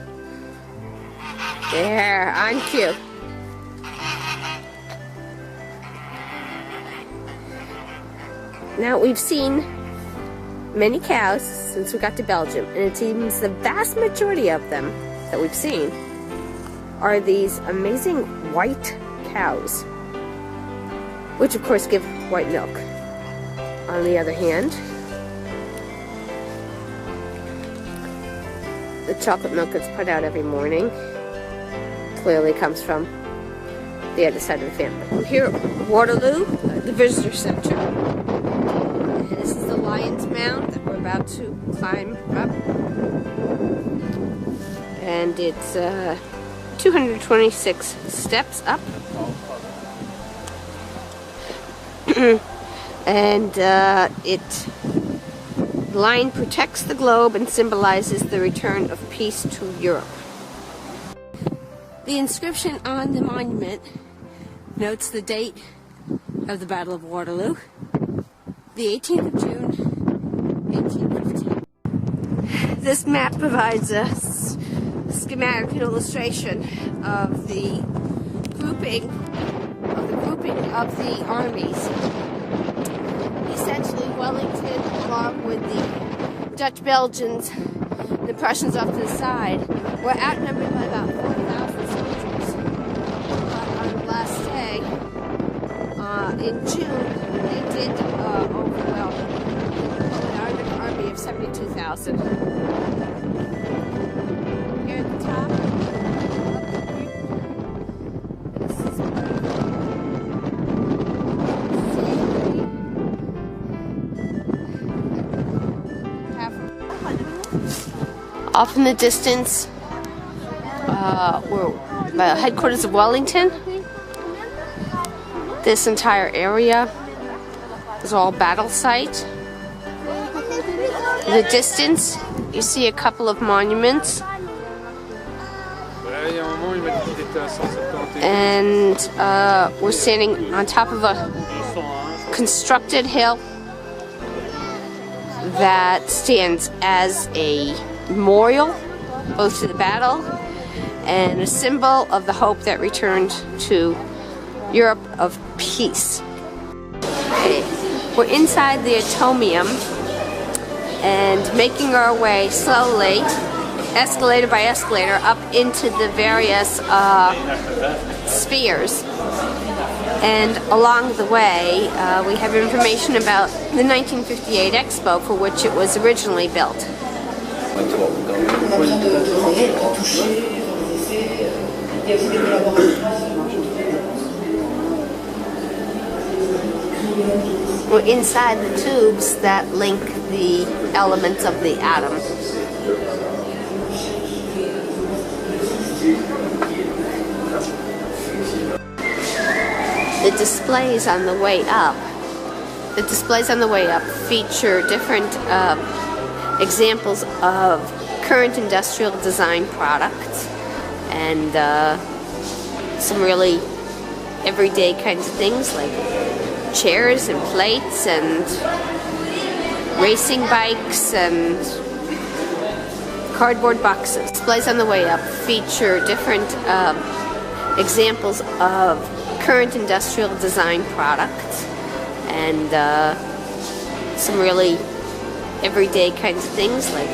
There, on cue. Now, we've seen many cows since we got to Belgium, and it seems the vast majority of them that we've seen are these amazing white cows, which of course give white milk. On the other hand, the chocolate milk that's put out every morning clearly comes from the other side of the family. We're here at Waterloo, the visitor center. And this is the Lion's Mound that we're about to climb up. And it's 226 steps up. And the lion protects the globe and symbolizes the return of peace to Europe. The inscription on the monument notes the date of the Battle of Waterloo, the 18th of June, 1815. This map provides a schematic illustration of the grouping of the armies. Essentially, Wellington, along with the Dutch Belgians, the Prussians off to the side, were outnumbered by about 4,000 soldiers. But on the last day, in June, they did overwhelm an army of 72,000. Here at the top of the group, this is off in the distance, we're by the headquarters of Wellington, This entire area is all battle site. In the distance, you see a couple of monuments. And we're standing on top of a constructed hill that stands as a memorial both to the battle and a symbol of the hope that returned to Europe of peace. Okay. We're inside the atomium and making our way slowly, escalator by escalator, up into the various spheres. And along the way, we have information about the 1958 Expo for which it was originally built. We're inside the tubes that link the elements of the atom. The displays on the way up. Feature different examples of current industrial design products and some really everyday kinds of things like chairs and plates and racing bikes and cardboard boxes. Displays on the way up feature different examples of current industrial design products and some really everyday kinds of things like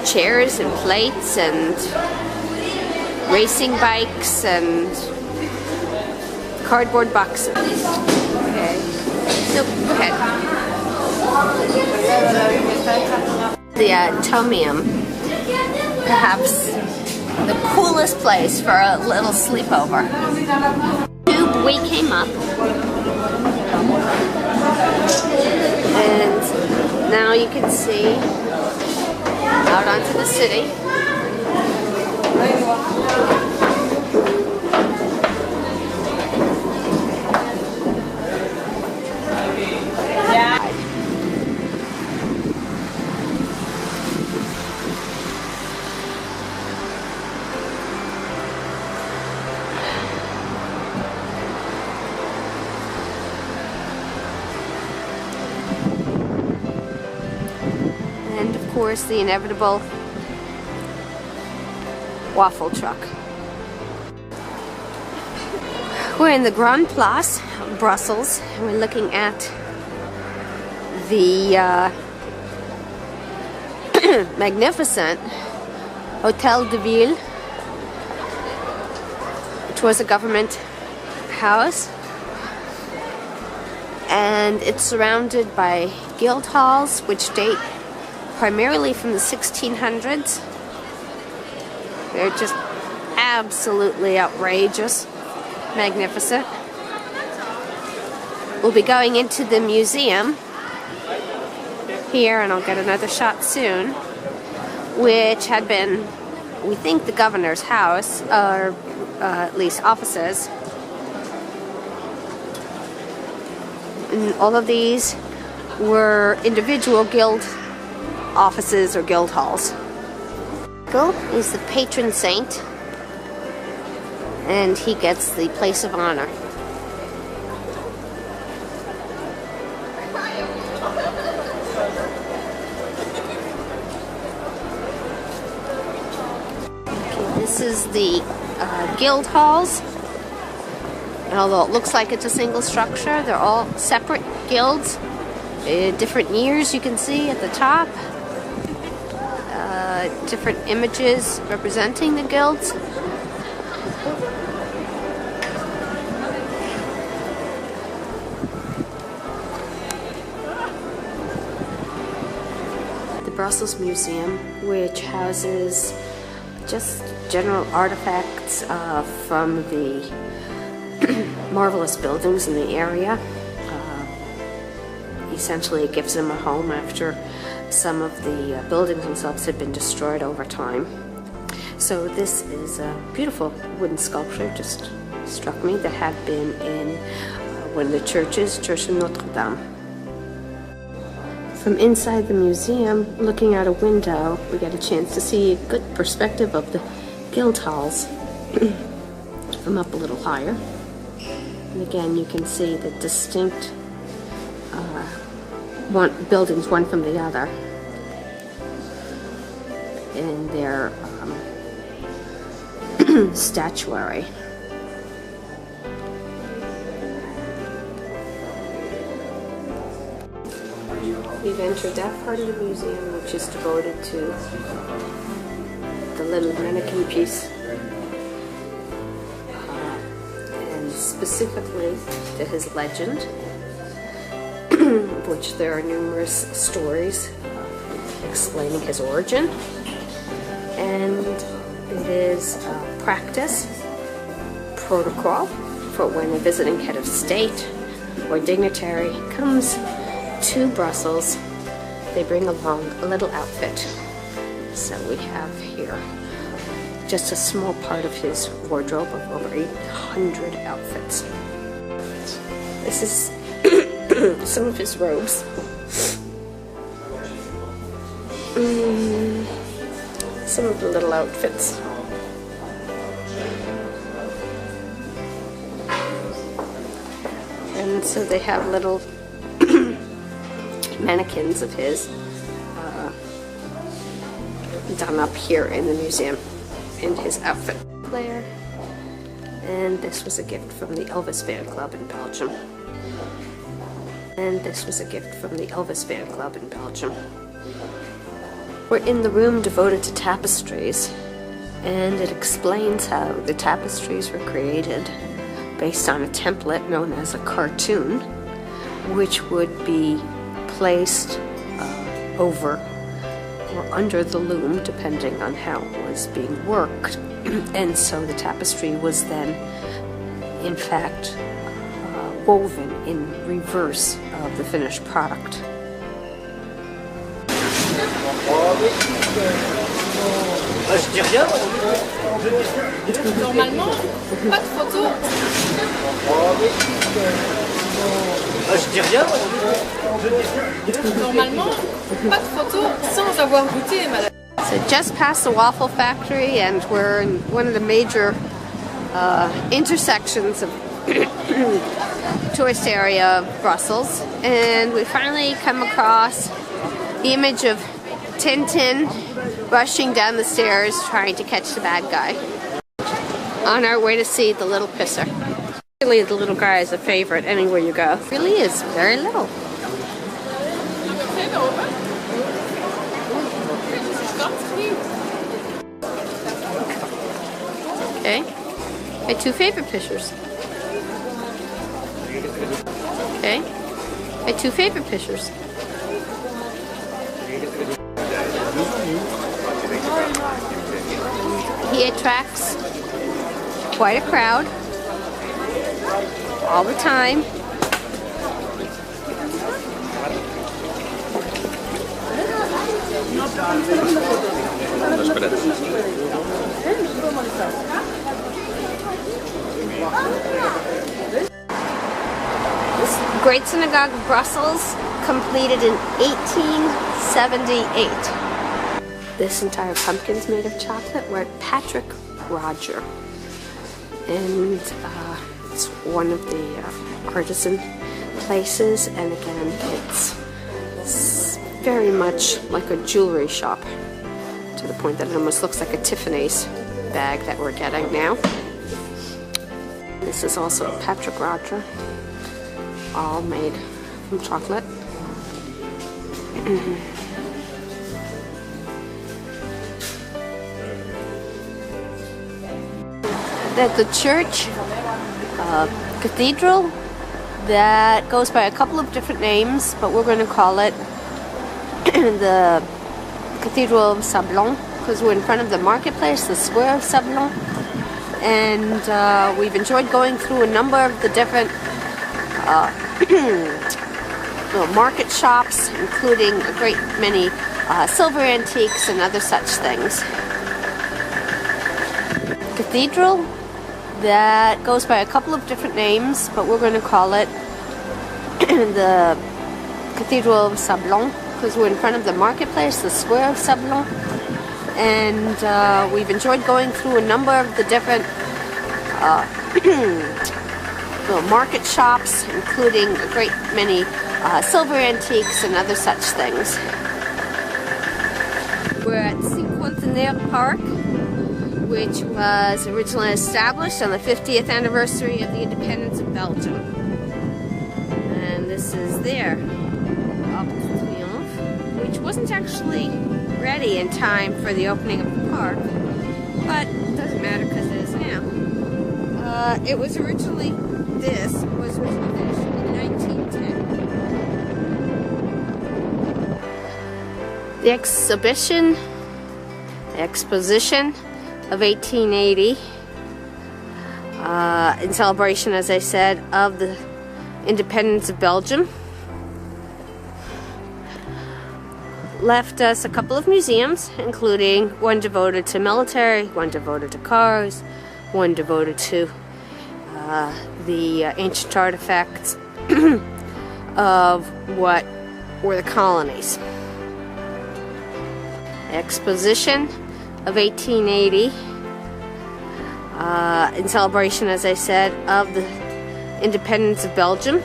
chairs and plates and racing bikes and cardboard boxes. Okay. No, go ahead. The atomium, perhaps the coolest place for a little sleepover. We came up and now you can see out onto the city. And of course the inevitable waffle truck. We're in the Grand Place of Brussels and we're looking at the magnificent Hotel de Ville, which was a government house, and it's surrounded by guild halls which date primarily from the 1600s. They're just absolutely outrageous, magnificent. We'll be going into the museum here, and I'll get another shot soon, which had been, we think, the governor's house, or at least offices. And all of these were individual guild offices or guild halls. Is the patron saint, and he gets the place of honor. Okay, this is the guild halls, and although it looks like it's a single structure, they're all separate guilds, different years you can see at the top. Different images representing the guilds. The Brussels Museum, which houses just general artifacts from the marvelous buildings in the area. Essentially, it gives them a home after some of the buildings themselves had been destroyed over time. So this is a beautiful wooden sculpture, just struck me, that had been in one of the churches, Church of Notre Dame. From inside the museum, looking out a window, we get a chance to see a good perspective of the guild halls from up a little higher. And again, you can see the distinct buildings, one from the other, in their statuary. We've entered that part of the museum which is devoted to the little mannequin piece, and specifically to his legend, of which there are numerous stories explaining his origin. And it is a practice, protocol, for when a visiting head of state or dignitary comes to Brussels, they bring along a little outfit. So we have here just a small part of his wardrobe of over 800 outfits. This is some of his robes. Some of the little outfits. And so they have little mannequins of his done up here in the museum in his outfit. Player. And this was a gift from the Elvis fan club in Belgium. And this was a gift from the Elvis fan club in Belgium. We're in the room devoted to tapestries, and it explains how the tapestries were created based on a template known as a cartoon, which would be placed over or under the loom depending on how it was being worked. And so the tapestry was then in fact woven in reverse of the finished product. Normalement, pas de photo. Normalement, pas de photo sans avoir goûté, madame. So just past the waffle factory, and we're in one of the major intersections of tourist area of Brussels, and we finally come across the image of Tintin rushing down the stairs trying to catch the bad guy on our way to see the little pisser. Really, the little guy is a favorite anywhere you go. It really is very little. Okay, my two favorite pictures. Okay, my two favorite pictures. He attracts quite a crowd all the time. This Great Synagogue of Brussels, completed in 1878. This entire pumpkin's made of chocolate. We're at Patrick Roger, and it's one of the artisan places, and again it's very much like a jewelry shop, to the point that it almost looks like a Tiffany's bag that we're getting now. This is also Patrick Roger, all made from chocolate. That the church cathedral that goes by a couple of different names, but we're going to call it the Cathedral of Sablon, because we're in front of the marketplace, the square of Sablon, and we've enjoyed going through a number of the different little market shops, including a great many silver antiques and other such things. Cathedral that goes by a couple of different names, but we're going to call it the Cathedral of Sablon, because we're in front of the marketplace, the square of Sablon, and we've enjoyed going through a number of the different little market shops, including a great many silver antiques and other such things. We're at Cinquantenaire Park, which was originally established on the 50th anniversary of the independence of Belgium. And this is their Arc de Triomphe, which wasn't actually ready in time for the opening of the park, but it doesn't matter because it is now. It was originally, this was originally finished in 1910. The exposition of 1880, in celebration, as I said, of the independence of Belgium, left us a couple of museums, including one devoted to military, one devoted to cars, one devoted to the ancient artifacts of what were the colonies. Exposition of 1880, in celebration, as I said, of the independence of Belgium,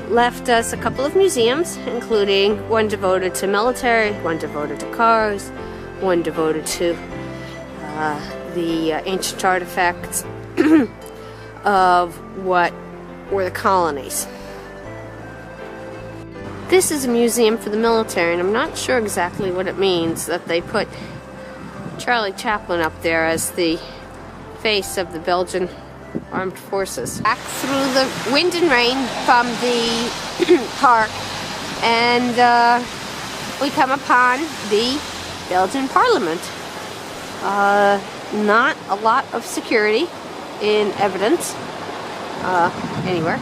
left us a couple of museums, including one devoted to military, one devoted to cars, one devoted to the ancient artifacts of what were the colonies. This is a museum for the military, and I'm not sure exactly what it means that they put Charlie Chaplin up there as the face of the Belgian armed forces. Back through the wind and rain from the park, and we come upon the Belgian Parliament. Not a lot of security in evidence anywhere.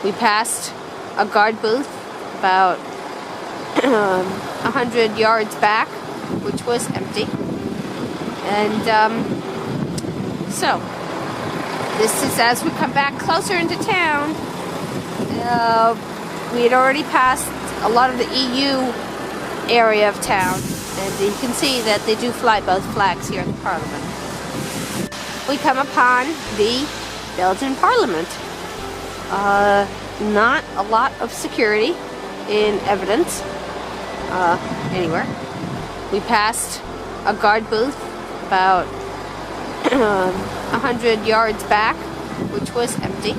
We passed a guard booth about 100 yards back, which was empty. And so, this is as we come back closer into town. We had already passed a lot of the EU area of town, and you can see that they do fly both flags here in the Parliament. We come upon the Belgian Parliament. Not a lot of security in evidence anywhere. We passed a guard booth about 100 yards back, which was empty.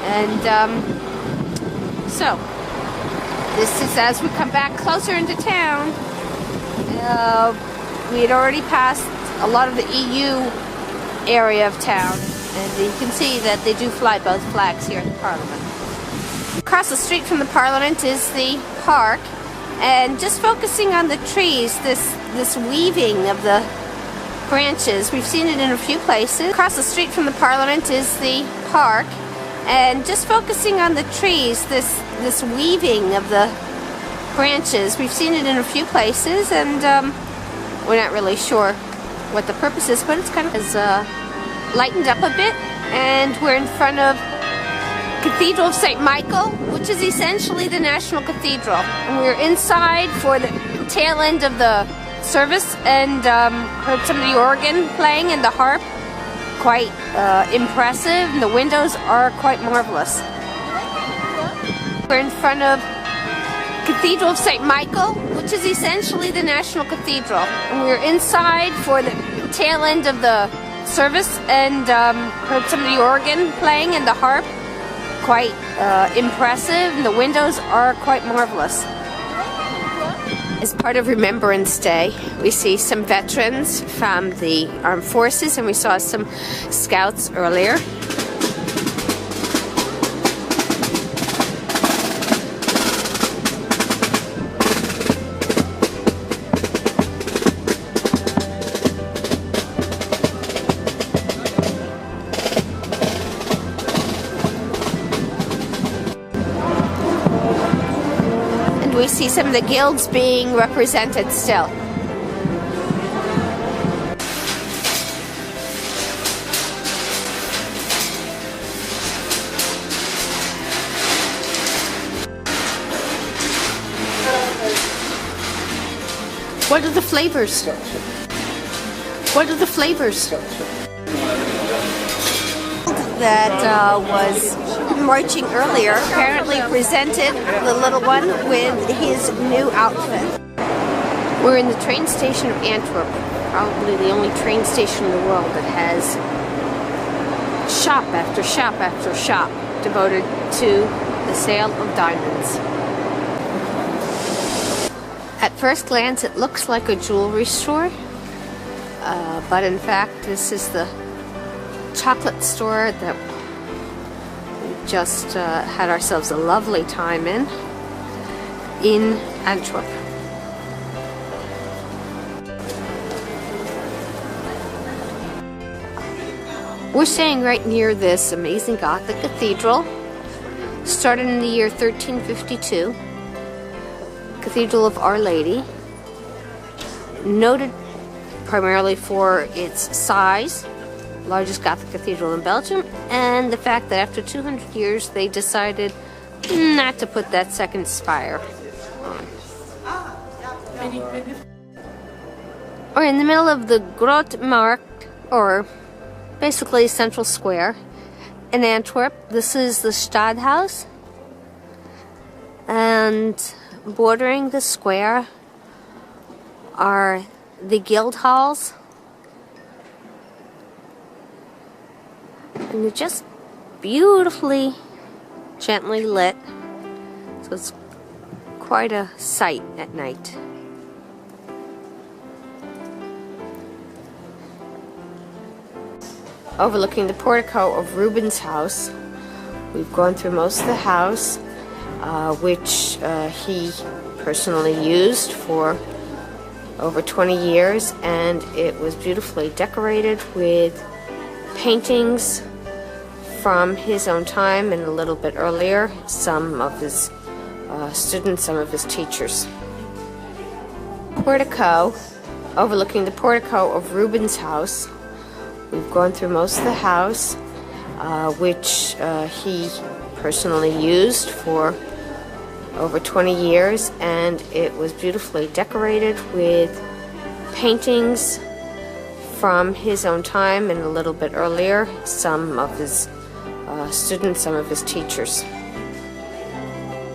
And so, this is as we come back closer into town. We had already passed a lot of the EU area of town, and you can see that they do fly both flags here in the Parliament. Across the street from the Parliament is the park, and just focusing on the trees, this weaving of the branches, we've seen it in a few places. Across the street from the Parliament is the park, and just focusing on the trees, this weaving of the branches, we've seen it in a few places, and we're not really sure what the purpose is, but it's kind of lightened up a bit, and we're in front of Cathedral of St. Michael, which is essentially the National Cathedral. And we're inside for the tail end of the service, and heard some of the organ playing and the harp. Quite impressive, and the windows are quite marvelous. We're in front of Cathedral of St. Michael, which is essentially the National Cathedral. And we're inside for the tail end of the service, and heard some of the organ playing and the harp. Quite impressive, and the windows are quite marvelous. As part of Remembrance Day, we see some veterans from the armed forces, and we saw some scouts earlier. We see some of the guilds being represented still. What are the flavors? What are the flavors? That was marching earlier apparently presented the little one with his new outfit. We're in the train station of Antwerp, probably the only train station in the world that has shop after shop after shop devoted to the sale of diamonds. At first glance it looks like a jewelry store, but in fact this is the chocolate store that we just had ourselves a lovely time in Antwerp. We're staying right near this amazing Gothic cathedral, started in the year 1352, Cathedral of Our Lady, noted primarily for its size, largest Gothic cathedral in Belgium, and the fact that after 200 years they decided not to put that second spire on. We're in the middle of the Grote Markt, or basically Central Square in Antwerp. This is the Stadhuis, and bordering the square are the guild halls, and they're just beautifully gently lit, so it's quite a sight at night. Overlooking the portico of Rubens' house. We've gone through most of the house, which he personally used for over 20 years, and it was beautifully decorated with paintings from his own time and a little bit earlier, some of his students, some of his teachers. Portico, overlooking the portico of Rubens' house. We've gone through most of the house, which he personally used for over 20 years, and it was beautifully decorated with paintings from his own time and a little bit earlier, some of his students, some of his teachers.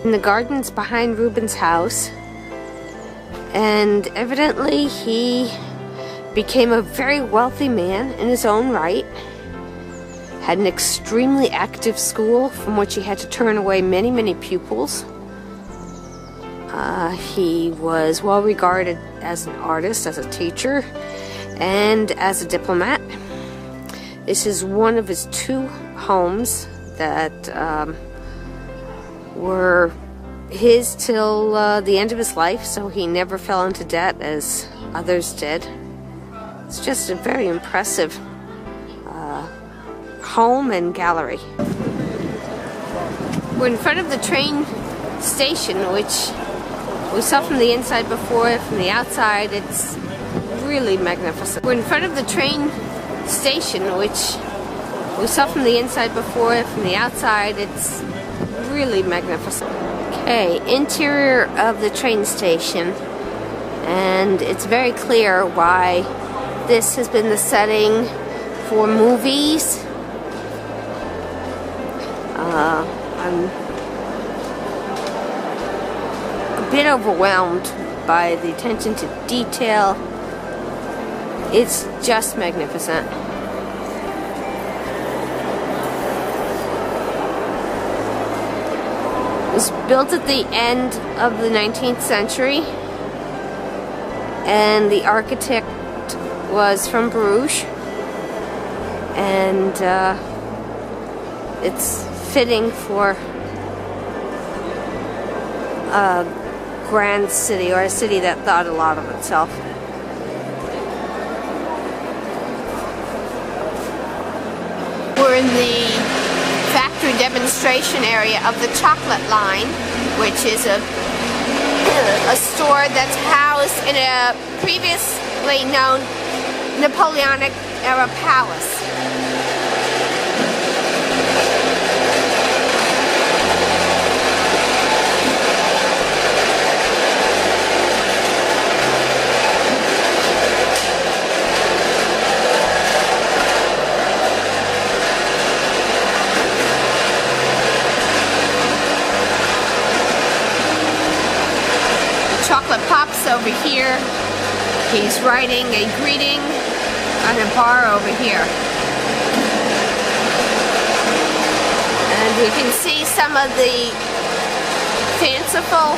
In the gardens behind Rubens' house, and evidently he became a very wealthy man in his own right, had an extremely active school from which he had to turn away many, many pupils. He was well regarded as an artist, as a teacher, and as a diplomat. This is one of his two homes that were his till the end of his life, so he never fell into debt as others did. It's just a very impressive home and gallery. We're in front of the train station, which we saw from the inside before. From the outside, it's really magnificent. We're in front of the train station, which we saw from the inside before. From the outside, it's really magnificent. Okay, interior of the train station, and it's very clear why this has been the setting for movies. I'm a bit overwhelmed by the attention to detail. It's just magnificent. It was built at the end of the 19th century, and the architect was from Bruges, and it's fitting for a grand city, or a city that thought a lot of itself. We're in the factory demonstration area of the chocolate line, which is a store that's housed in a previously known Napoleonic era palace. chocolate pops over here. He's writing a greeting on a bar over here. And we can see some of the fanciful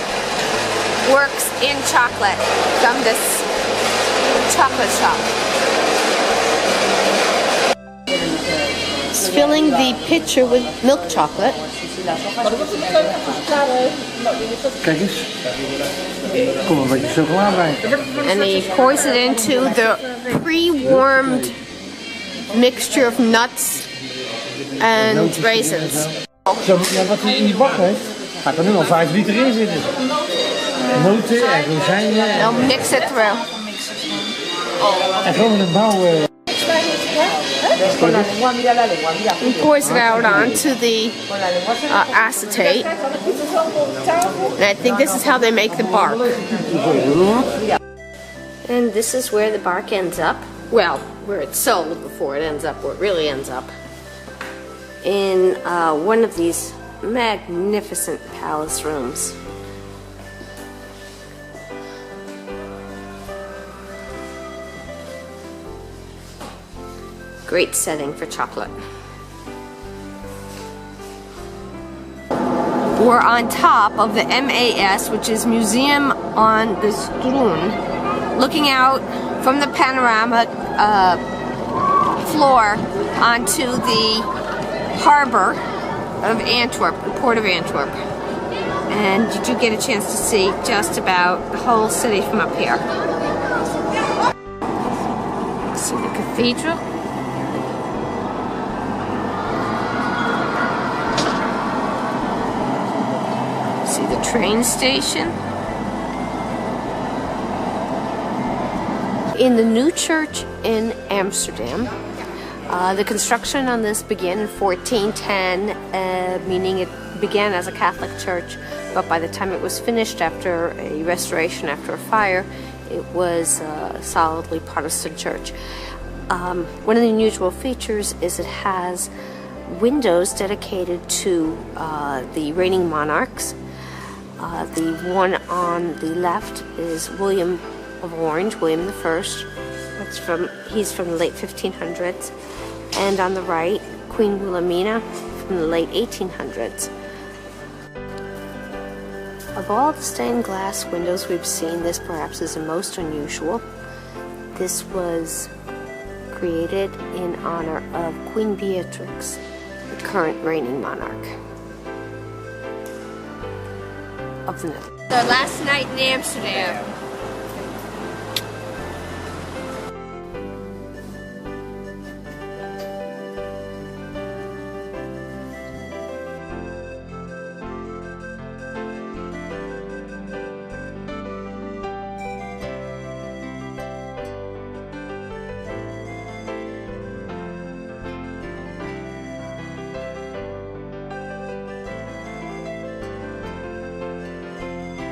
works in chocolate from this chocolate shop. He's filling the pitcher with milk chocolate. Kijk eens. Kom een beetje chocola bij. And he pours it into the pre-warmed mixture of nuts and raisins. Zo, ja, wat hij in die bak heeft, hij kan nu al 5 liter in zitten. Noten en rozijnen. They'll mix it through. En gewoon een bouw. He pours it out onto the acetate. And I think this is how they make the bark. And this is where the bark ends up. Well, where it's sold before it ends up, where it really ends up. In one of these magnificent palace rooms. Great setting for chocolate. We're on top of the MAS, which is Museum on the Stroon, looking out from the panorama floor onto the harbor of Antwerp, the port of Antwerp. And you do get a chance to see just about the whole city from up here. See the cathedral. See the train station. In the new church in Amsterdam, the construction on this began in 1410, meaning it began as a Catholic church, but by the time it was finished after a restoration after a fire, it was a solidly Protestant church. One of the unusual features is it has windows dedicated to the reigning monarchs. The one on the left is William of Orange, William I. He's from the late 1500s. And on the right, Queen Wilhelmina from the late 1800s. Of all the stained glass windows we've seen, this perhaps is the most unusual. This was created in honor of Queen Beatrix, the current reigning monarch of the Netherlands. The last night in Amsterdam.